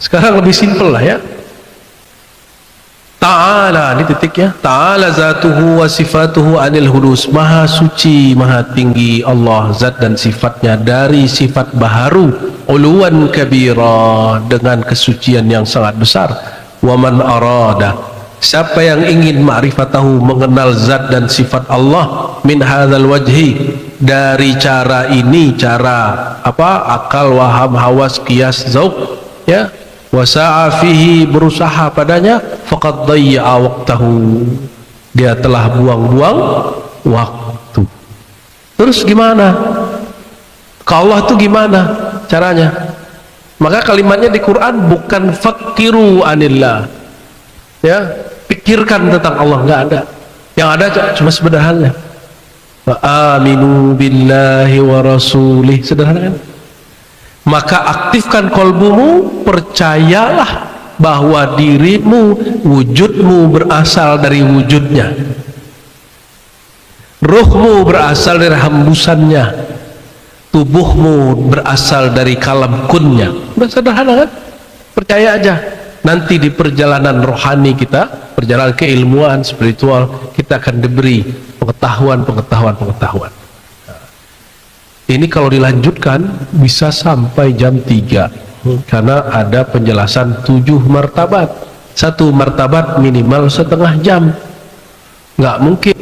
Sekarang lebih simpel lah ya. Ta'ala, ini titiknya. Ta'ala zatuhu wa sifatuhu anil hudus. Maha suci, maha tinggi Allah zat dan sifatnya dari sifat baharu. Uluwan kabira, dengan kesucian yang sangat besar. Wa man arada, siapa yang ingin ma'rifatahu, mengenal zat dan sifat Allah, min hadzal wajhi, dari cara ini, cara apa? Akal, waham, hawas, qiyas, zauq ya. Wasa'a fihi, berusaha padanya, faqad dhayya'a waqtahu, dia telah buang-buang waktu. Terus gimana? Ke Allah itu gimana caranya? Maka kalimatnya di Quran bukan fakiru anillah ya, pikirkan tentang Allah, nggak ada. Yang ada cuma sederhana, aminu billahi wa rasulih, sederhana kan? Maka aktifkan kolbumu, percayalah bahwa dirimu, wujudmu berasal dari wujudnya, ruhmu berasal dari hembusannya, tubuhmu berasal dari kalam kunnya. Udah sederhana kan? Percaya aja. Nanti di perjalanan rohani kita, perjalanan keilmuan spiritual, kita akan diberi pengetahuan. Ini kalau dilanjutkan bisa sampai jam 3 karena ada penjelasan 7 martabat. 1 martabat minimal setengah jam, nggak mungkin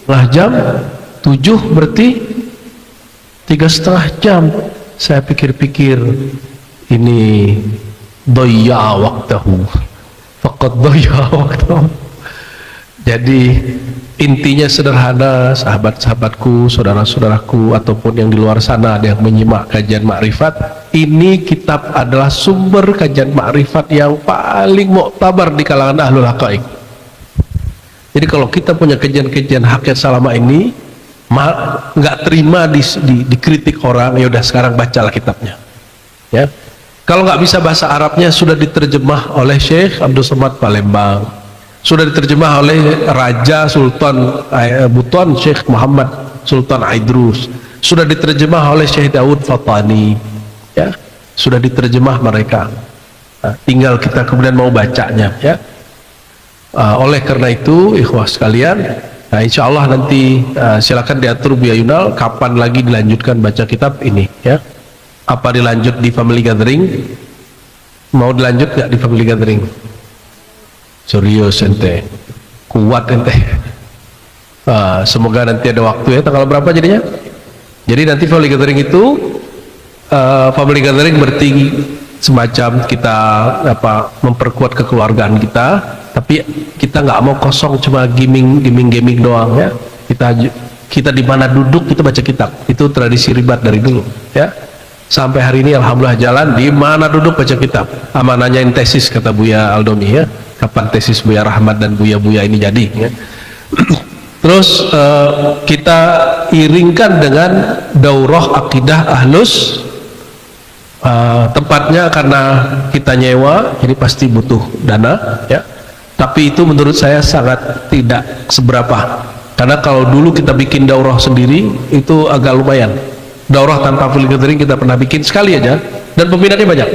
setengah jam. 7 berarti 3,5 jam. Saya pikir-pikir ini doya waktahu, faqad doya waktahu. Jadi intinya sederhana, sahabat-sahabatku, saudara-saudaraku, ataupun yang di luar sana ada yang menyimak kajian makrifat, ini kitab adalah sumber kajian makrifat yang paling muktabar di kalangan ahlul haqaiq. Jadi kalau kita punya kajian-kajian hakikat selama ini nggak terima dikritik orang, ya udah sekarang bacalah kitabnya. Ya, kalau nggak bisa bahasa Arabnya sudah diterjemah oleh Syekh Abdul Somad Palembang, sudah diterjemah oleh Raja Sultan Buton Syekh Muhammad Sultan Aidrus, sudah diterjemah oleh Syekh Daud Fatani, ya, sudah diterjemah mereka. Nah, tinggal kita kemudian mau bacanya, ya. Oleh karena itu, ikhwah sekalian, nah, insya Allah nanti silakan diatur Buya Yunal kapan lagi dilanjutkan baca kitab ini, ya. Apa dilanjut di family gathering? Mau dilanjut nggak di family gathering? Serius ente, kuat ente. Semoga nanti ada waktu, ya. Tanggal berapa jadinya? Jadi nanti family gathering itu family gathering berarti semacam kita memperkuat kekeluargaan kita, tapi kita nggak mau kosong cuma gaming doang, ya. Kita di mana duduk kita baca kitab, itu tradisi ribat dari dulu, ya. Sampai hari ini alhamdulillah jalan, di mana duduk baca kitab. Nanyain tesis kata Buya Aldomi, ya, kapan tesis Buya Rahmat dan Buya ini jadi, ya. Terus kita iringkan dengan daurah akidah ahlus. Tempatnya karena kita nyewa, jadi pasti butuh dana, ya. Tapi itu menurut saya sangat tidak seberapa, karena kalau dulu kita bikin daurah sendiri itu agak lumayan. Daurah tanpa family gathering kita pernah bikin sekali aja, dan peminatnya banyak.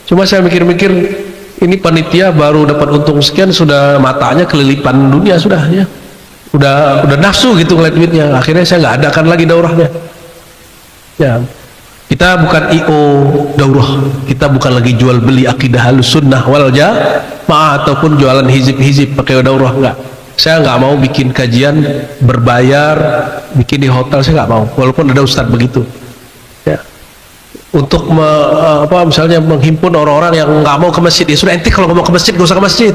Cuma saya mikir-mikir, ini panitia baru dapat untung sekian, sudah matanya kelilipan dunia sudah, ya. Udah nafsu gitu ngeliat duitnya. Akhirnya saya nggak adakan lagi daurahnya, ya. Kita bukan IO daurah, kita bukan lagi jual beli akidah halus sunnah wal jamaah ataupun jualan hizib pakai daurah, enggak. Saya nggak mau bikin kajian berbayar, bikin di hotel, saya nggak mau, walaupun ada ustadz begitu, ya. Untuk misalnya menghimpun orang-orang yang nggak mau ke masjid, ya sudah, ente kalau nggak mau ke masjid nggak usah ke masjid,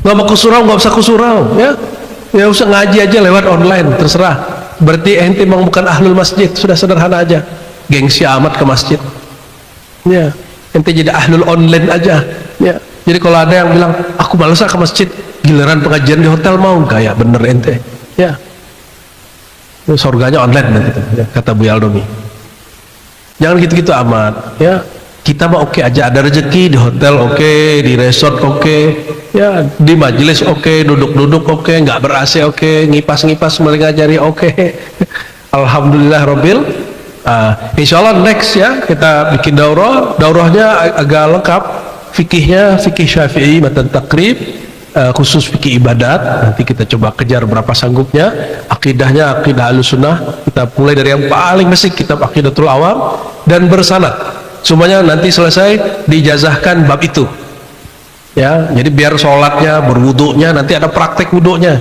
nggak mau ke surau nggak usah ke surau, ya usah ngaji aja lewat online, terserah. Berarti ente memang bukan ahlul masjid, sudah sederhana aja. Gengsi amat ke masjid, ya. Ente jadi ahlul online aja, ya. Jadi kalau ada yang bilang aku malas ke masjid, giliran pengajian di hotel mau nggak, ya bener ente, ya. Surganya online nanti, ya, kata Bu Aldomi. Jangan gitu-gitu amat, ya. Kita mah oke aja, ada rezeki di hotel oke, di resort oke, ya, di majelis oke, duduk-duduk oke, nggak ber-AC oke, ngipas-ngipas ngajari oke. Alhamdulillah Robbil. Insya Allah next, ya, kita bikin daurahnya agak lengkap, fikihnya fikih Syafi'i matan takrib, khusus fikih ibadat, nanti kita coba kejar berapa sanggupnya. Akidahnya akidah Ahlussunnah, kita mulai dari yang paling basic, kitab Aqidatul Awam dan bersanad, semuanya nanti selesai dijazahkan bab itu, ya. Jadi biar sholatnya berwudunya nanti ada praktek wudunya,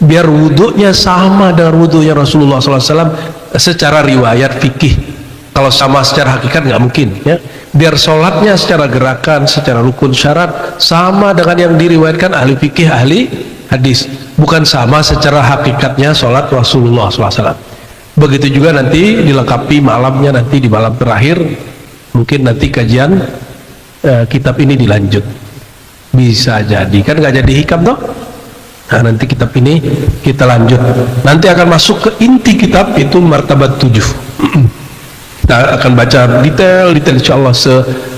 biar wudunya sama dengan wudunya Rasulullah SAW secara riwayat fikih. Kalau sama secara hakikat nggak mungkin, ya. Biar sholatnya secara gerakan, secara rukun syarat sama dengan yang diriwayatkan ahli fikih, ahli hadis, bukan sama secara hakikatnya sholat Rasulullah SAW. Begitu juga nanti dilengkapi malamnya, nanti di malam terakhir mungkin nanti kajian kitab ini dilanjut, bisa jadi, kan nggak jadi hikam toh. Nah, nanti kitab ini kita lanjut, nanti akan masuk ke inti kitab, itu martabat 7. Kita akan baca detail insya Allah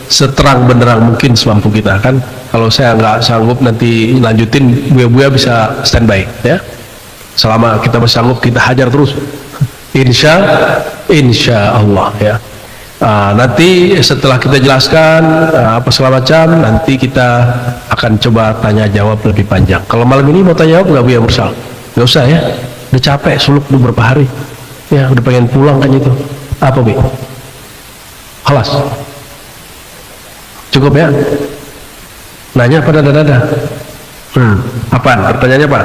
seterang benderang mungkin semampu kita, kan. Kalau saya nggak sanggup nanti lanjutin, Buya bisa standby, ya. Selama kita masih sanggup kita hajar terus, insya Allah, ya. Nanti setelah kita jelaskan apa segala macam, nanti kita akan coba tanya jawab lebih panjang. Kalau malam ini mau tanya jawab nggak, Buya Mursal? Nggak usah, ya, udah capek suluk udah berapa hari, ya, udah pengen pulang kan itu. Apa, Bi? Halas cukup, ya. Nanya pada dada. Apaan? Pertanyaannya apa?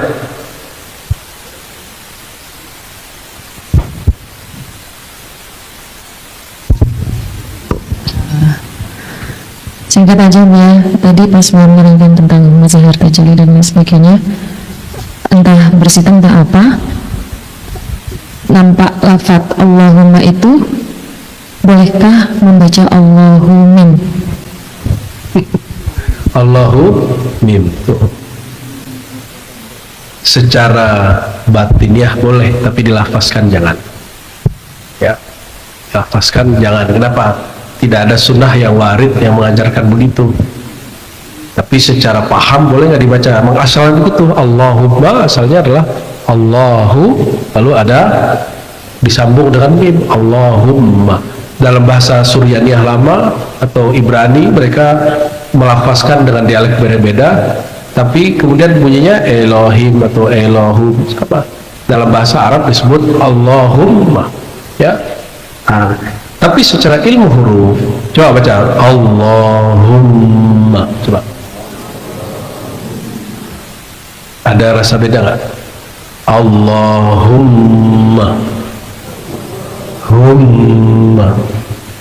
Singkat aja, ya. Tadi pas mau menerangkan tentang mazhar tajali dan lain sebagainya, entah bersih tentang apa, nampak lafaz Allahumma itu, bolehkah membaca Allahumim? Allahu mim. Secara batiniah boleh, tapi dilafazkan jangan. Ya, dilafazkan jangan. Kenapa? Tidak ada sunnah yang warid yang mengajarkan begitu. Tapi secara paham boleh nggak dibaca? Emang asalnya begitu. Allahumma asalnya adalah Allahu, lalu ada disambung dengan mim. Allahumma. Dalam bahasa Suryaniyah lama atau Ibrani mereka melafazkan dengan dialek berbeda, tapi kemudian bunyinya Elohim atau Elohum. Apa? Dalam bahasa Arab disebut Allahumma. Ya. Nah, tapi secara ilmu huruf, coba baca Allahumma. Coba. Ada rasa beda nggak? Allahumma. Humma.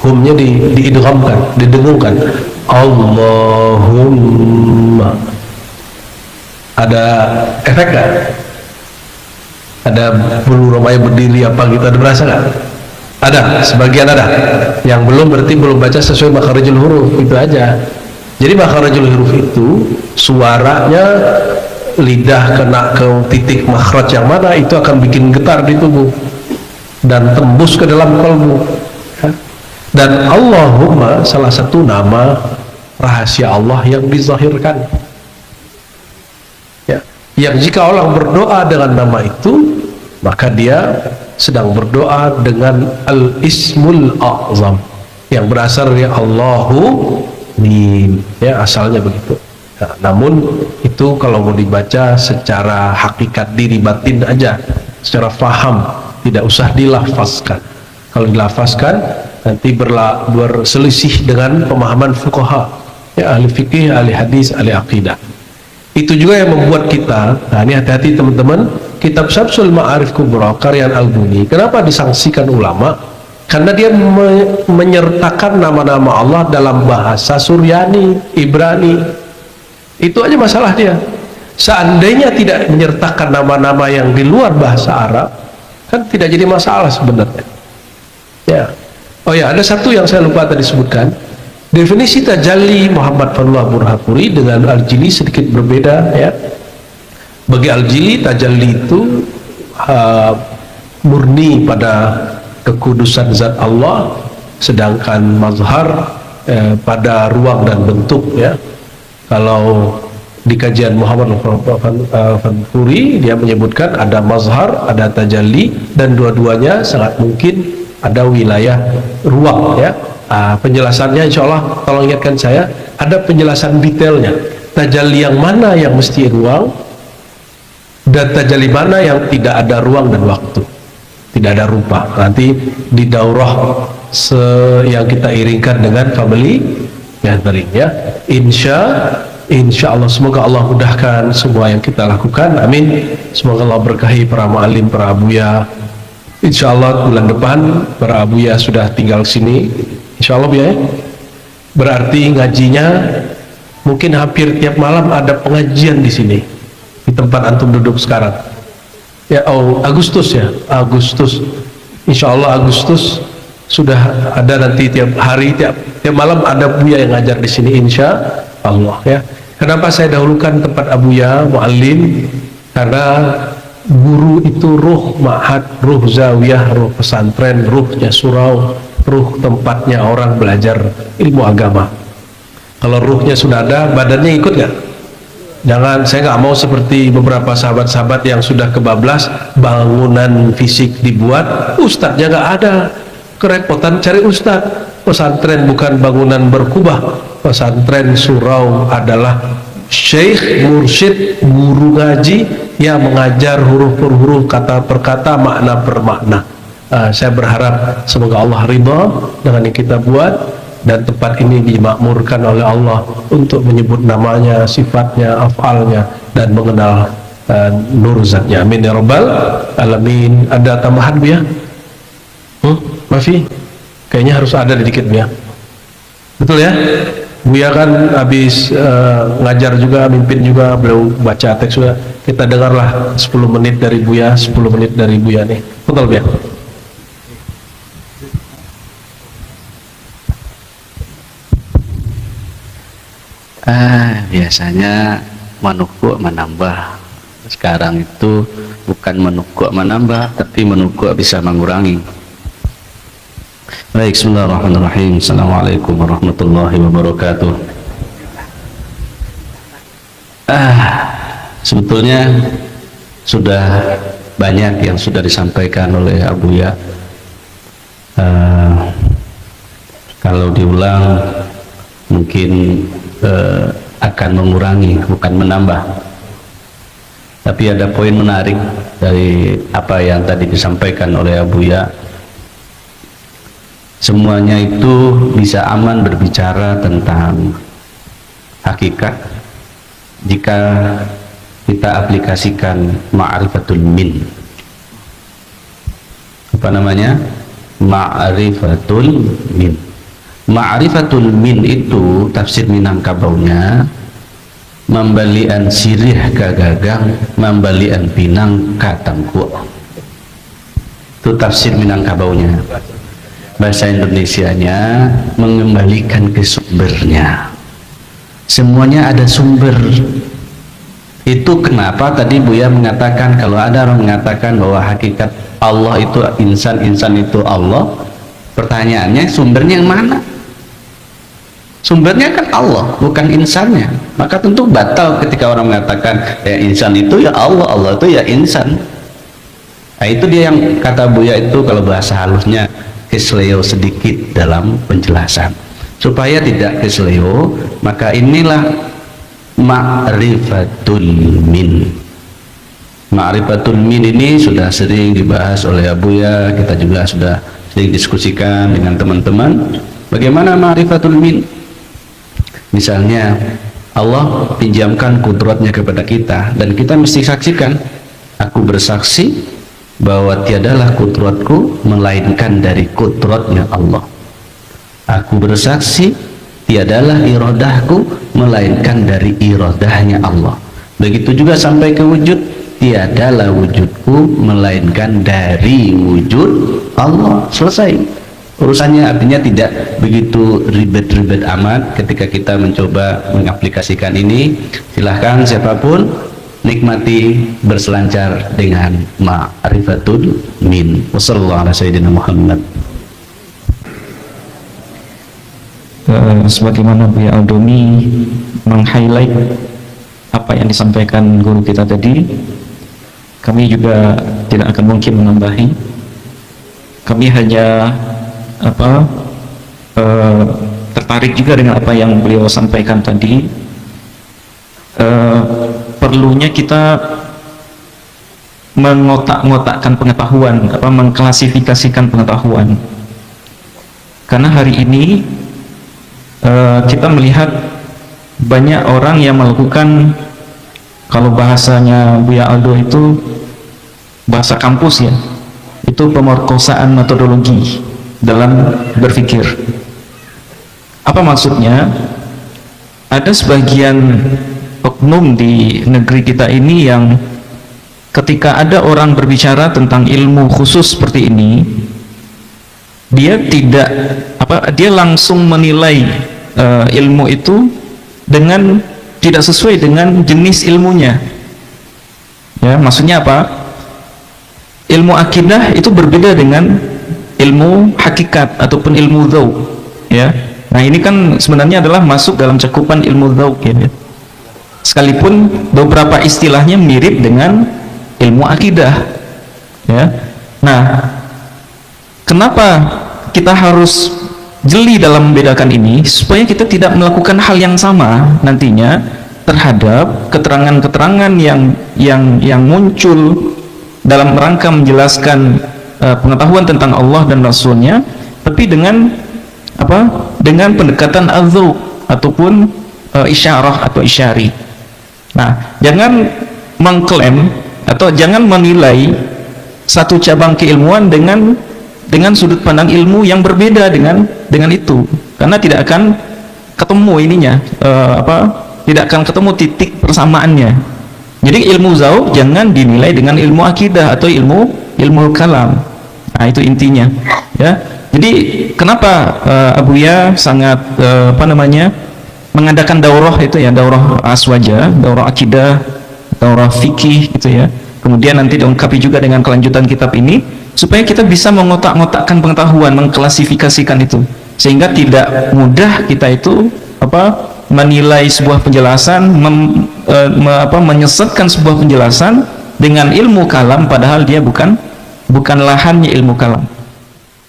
Humnya diidghamkan, didengungkan. Allahumma. Ada efek nggak? Ada bulu romanya berdiri apa gitu, ada berasa nggak? Ada, sebagian ada. Yang belum berarti belum baca sesuai makharijul huruf, itu aja. Jadi makharijul huruf itu suaranya lidah kena ke titik makhraj yang mana, itu akan bikin getar di tubuh dan tembus ke dalam kalbu. Dan Allahumma salah satu nama rahasia Allah yang dizahirkan, ya, yang jika orang berdoa dengan nama itu, maka dia sedang berdoa dengan al-ismul a'zam yang berasal dari Allahu mim, ya, asalnya begitu. Nah, namun itu kalau mau dibaca secara hakikat diri batin aja, secara faham, tidak usah dilafazkan. Kalau dilafazkan nanti berselisih dengan pemahaman fuqaha, ya, ahli fikih, ahli hadis, ahli akidah. Itu juga yang membuat kita, nah ini hati-hati teman-teman, kitab Syamsul Ma'arif Kubra karya Al-Albuni, kenapa disangsikan ulama? Karena dia menyertakan nama-nama Allah dalam bahasa Suryani, Ibrani. Itu aja masalah dia. Seandainya tidak menyertakan nama-nama yang di luar bahasa Arab, kan tidak jadi masalah sebenarnya. Ya. Oh ya, ada satu yang saya lupa tadi sebutkan. Definisi tajalli Muhammad Fadlullah Burhapuri dengan Al-Jili sedikit berbeda, ya. Bagi Al-Jili, tajalli itu murni pada kekudusan zat Allah, sedangkan mazhar pada ruang dan bentuk, ya. Kalau di kajian Muhammad Fadlullah dia menyebutkan ada mazhar, ada tajalli, dan dua-duanya sangat mungkin ada wilayah ruang, ya. Penjelasannya insya Allah tolong ingatkan saya, ada penjelasan detailnya, tajalli yang mana yang mesti ruang dan tajalli mana yang tidak ada ruang dan waktu, tidak ada rupa. Nanti di daurah yang kita iringkan dengan family gathering, ya. Insya Allah, semoga Allah mudahkan semua yang kita lakukan, amin. Semoga Allah berkahi para mu'alim, para abuya. Insya Allah bulan depan para abuya sudah tinggal sini, insya Allah, ya. Berarti ngajinya mungkin hampir tiap malam ada pengajian di sini, di tempat antum duduk sekarang, ya. Oh, Agustus, ya, Agustus, insya Allah Agustus sudah ada nanti tiap hari, tiap malam ada buya yang ngajar di sini, insya Allah, ya. Kenapa saya dahulukan tempat abuya muallim? Karena guru itu ruh ma'had, ruh zawiyah, ruh pesantren, ruhnya surau, ruh tempatnya orang belajar ilmu agama. Kalau ruhnya sudah ada, badannya ikut nggak? Jangan, saya nggak mau seperti beberapa sahabat-sahabat yang sudah kebablas, bangunan fisik dibuat, ustadznya nggak ada, kerepotan cari ustadz. Pesantren bukan bangunan berkubah, pesantren surau adalah syekh, mursyid, guru ngaji yang mengajar huruf per huruf, kata per kata, makna per makna. Saya berharap semoga Allah ridha dengan yang kita buat, dan tempat ini dimakmurkan oleh Allah untuk menyebut namanya, sifatnya, afalnya, dan mengenal nur zatnya, amin ya rabbal alamin. Ada tambahan, Bu, ya? Mafi? Kayaknya harus ada sedikit, ya. Betul, ya? Buya kan habis ngajar juga, mimpin juga, beliau baca teks juga. Kita dengarlah 10 menit dari Buya, 10 menit dari Buya nih. Betul ya? Biasanya menukuk menambah. Sekarang itu bukan menukuk menambah, tapi menukuk bisa mengurangi. Baik, bismillahirrahmanirrahim. Assalamualaikum warahmatullahi wabarakatuh. Sebetulnya sudah banyak yang sudah disampaikan oleh Abuya. Kalau diulang mungkin akan mengurangi, bukan menambah. Tapi ada poin menarik dari apa yang tadi disampaikan oleh Abuya. Semuanya itu bisa aman berbicara tentang hakikat jika kita aplikasikan ma'rifatul min. Apa namanya? Ma'rifatul min. Ma'rifatul min itu tafsir Minangkabaunya membalian sirih kagagang, membalian pinang katangku. Itu tafsir Minangkabaunya. Bahasa Indonesianya mengembalikan ke sumbernya. Semuanya ada sumber. Itu kenapa tadi Buya mengatakan, kalau ada orang mengatakan bahwa hakikat Allah itu insan, insan itu Allah, pertanyaannya sumbernya yang mana? Sumbernya kan Allah, bukan insannya. Maka tentu batal ketika orang mengatakan ya insan itu ya Allah, Allah itu ya insan. Nah, itu dia yang kata Buya itu kalau bahasa halusnya kesleo sedikit dalam penjelasan. Supaya tidak kesleo, maka inilah ma'rifatul min. Ma'rifatul min ini sudah sering dibahas oleh Abuya, kita juga sudah sering diskusikan dengan teman-teman. Bagaimana ma'rifatul min? Misalnya Allah pinjamkan kudratnya kepada kita dan kita mesti saksikan. Aku bersaksi bahwa tiadalah kudratku melainkan dari kudratnya Allah. Aku bersaksi tiadalah iradahku melainkan dari iradahnya Allah. Begitu juga sampai ke wujud, tiadalah wujudku melainkan dari wujud Allah. Selesai urusannya. Artinya tidak begitu ribet-ribet amat ketika kita mencoba mengaplikasikan ini. Silahkan siapapun nikmati berselancar dengan ma'rifatul min. Wassallallahu ala sayyidina Muhammad. Sebagaimana Buya Aldomi meng-highlight apa yang disampaikan guru kita tadi, kami juga tidak akan mungkin menambahi. Kami hanya tertarik juga dengan apa yang beliau sampaikan tadi. Perlunya kita mengotak-ngotakkan pengetahuan, mengklasifikasikan pengetahuan. Karena hari ini kita melihat banyak orang yang melakukan, kalau bahasanya Buya Aldo itu bahasa kampus ya, itu pemerkosaan metodologi dalam berpikir. Apa maksudnya? Ada sebagian oknum di negeri kita ini yang ketika ada orang berbicara tentang ilmu khusus seperti ini, dia tidak dia langsung menilai ilmu itu dengan tidak sesuai dengan jenis ilmunya. Ya, maksudnya apa? Ilmu akidah itu berbeda dengan ilmu hakikat ataupun ilmu dzauq, ya. Nah, ini kan sebenarnya adalah masuk dalam cakupan ilmu dzauq, ya. Sekalipun beberapa istilahnya mirip dengan ilmu akidah, ya. Nah, kenapa kita harus jeli dalam membedakan ini, supaya kita tidak melakukan hal yang sama nantinya terhadap keterangan-keterangan yang muncul dalam rangka menjelaskan pengetahuan tentang Allah dan Rasulnya, tapi dengan dengan pendekatan adzauq ataupun isyarah atau isyari. Nah, jangan mengklaim atau jangan menilai satu cabang keilmuan dengan sudut pandang ilmu yang berbeda dengan itu, karena tidak akan ketemu ininya, tidak akan ketemu titik persamaannya. Jadi ilmu zauq jangan dinilai dengan ilmu akidah atau ilmu kalam. Nah, itu intinya, ya. Jadi kenapa Abuya sangat mengadakan daurah itu ya, daurah aswaja, daurah akidah, daurah fikih gitu ya. Kemudian nanti dilengkapi juga dengan kelanjutan kitab ini supaya kita bisa mengotak-ngotakkan pengetahuan, mengklasifikasikan itu. Sehingga tidak mudah kita itu menilai sebuah penjelasan, menyesatkan sebuah penjelasan dengan ilmu kalam padahal dia bukan lahannya ilmu kalam.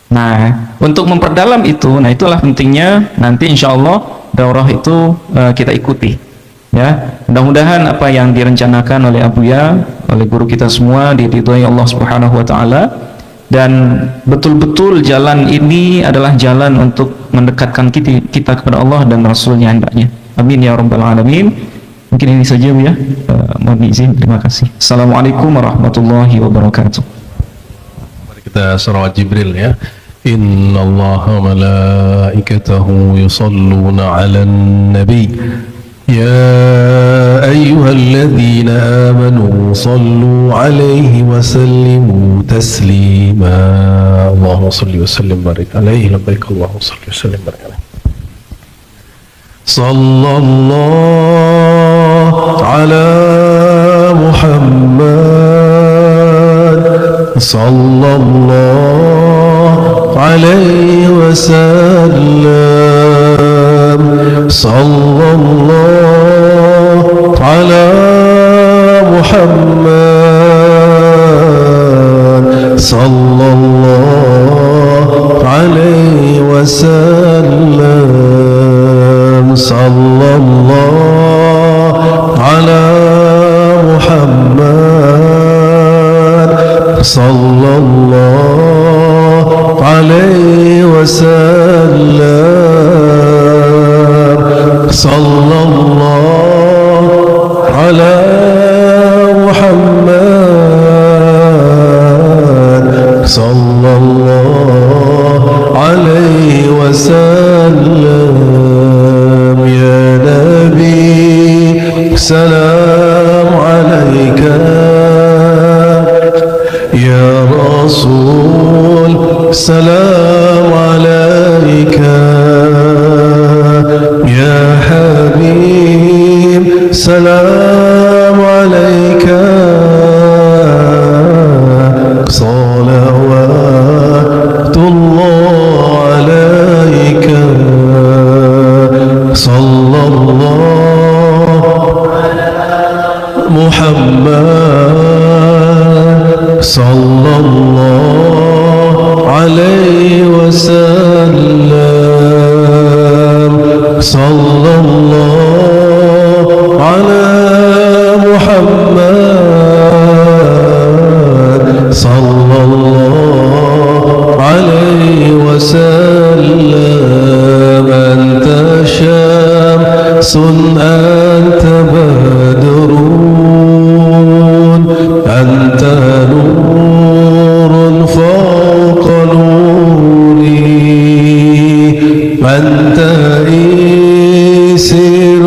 Nah, untuk memperdalam itu, nah itulah pentingnya nanti insya Allah daurah itu kita ikuti. Ya, mudah-mudahan apa yang direncanakan oleh Abuya, oleh guru kita semua diridhoi Allah Subhanahu wa taala, dan betul-betul jalan ini adalah jalan untuk mendekatkan kita kepada Allah dan Rasulnya hendaknya. Amin ya rabbal alamin. Mungkin ini saja Bu ya. Mohon izin, terima kasih. Assalamualaikum warahmatullahi wabarakatuh. Mari kita salawat Jibril ya. Inna Allaha malaikatahu yusalluna 'alan nabi. يا أيها الذين آمنوا صلوا عليه وسلموا تسليما اللهم صل وسلم وبارك عليه لبيك اللهم صل وسلم وبارك عليه صلى الله على محمد صلى الله عليه وسلم صلى الله على محمد صلى الله عليه وسلم صلى الله على محمد صلى الله عليه وسلم صلى الله على محمد صلى الله عليه وسلم يا نبي سلام عليك يا رسول سلام عليك يا حبيب سلام عليك صلوات الله عليك صلى الله محمد صلى الله عليه وسلم صلى الله على محمد صلى الله عليه وسلم أنت شمس أنت بدر أنت نور فوق نوري أنت إيسر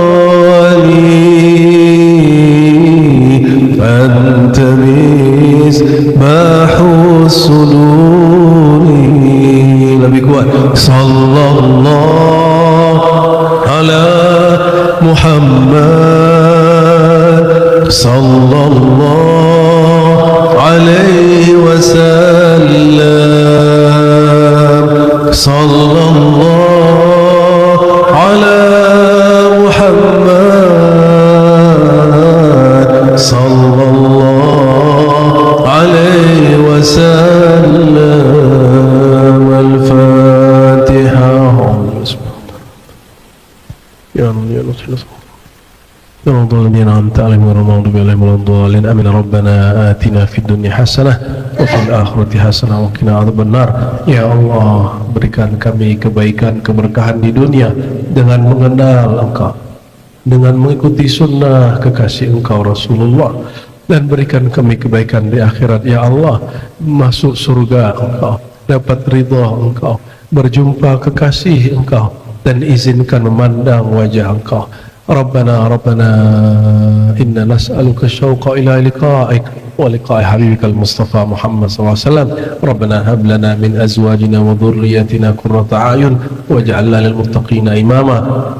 وغالي أنت مصباح الصدور lebih kuat صلى الله على محمد صلى الله عليه وسلم صلى الله على محمد صلى الله عليه وسلم الفاتحة يا رب يا رب يا رب الذين أنعمت عليهم غير المغضوب عليهم ولا الضالين آمين ربنا آتنا في الدنيا حسنة وفي الآخرة حسنة وقنا عذاب النار ya Allah berikan kami kebaikan keberkahan di dunia dengan mengenal Engkau, dengan mengikuti sunnah kekasih Engkau Rasulullah, dan berikan kami kebaikan di akhirat ya Allah, masuk surga Engkau, dapat ridha Engkau, berjumpa kekasih Engkau, dan izinkan memandang wajah Engkau. Rabbana inna nas'aluka syauqa ila liqa'ik wa liqa'i habibikal Mustafa Muhammad sallallahu alaihi wasallam. Rabbana hab lana min azwajina wa dhurriyyatina qurrata a'yun waj'alna lil muttaqina imama.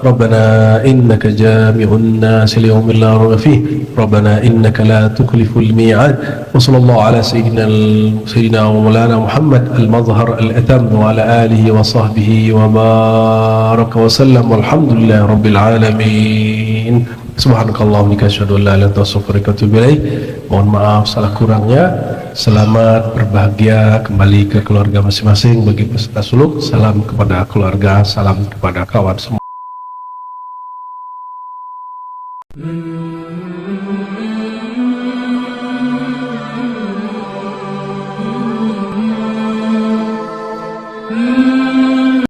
Rabbana innaka jami'un nas li yawmin la rayba fihi. Rabbana innaka la tukhliful mi'ad. Wa sallallahu ala sayyidina wa maulana Muhammad al-mazhar al-atam wa ala alihi wa sahbihi wa baraka wa sallam walhamdulillahi rabbil alamin. Subhanakallahumma wa asyhadu an la ilaha illa anta astaghfiruka wa atubu ilaik. Mohon maaf salah kurangnya. Selamat berbahagia kembali ke keluarga masing-masing. Bagi peserta suluk, salam kepada keluarga, salam kepada kawan semua.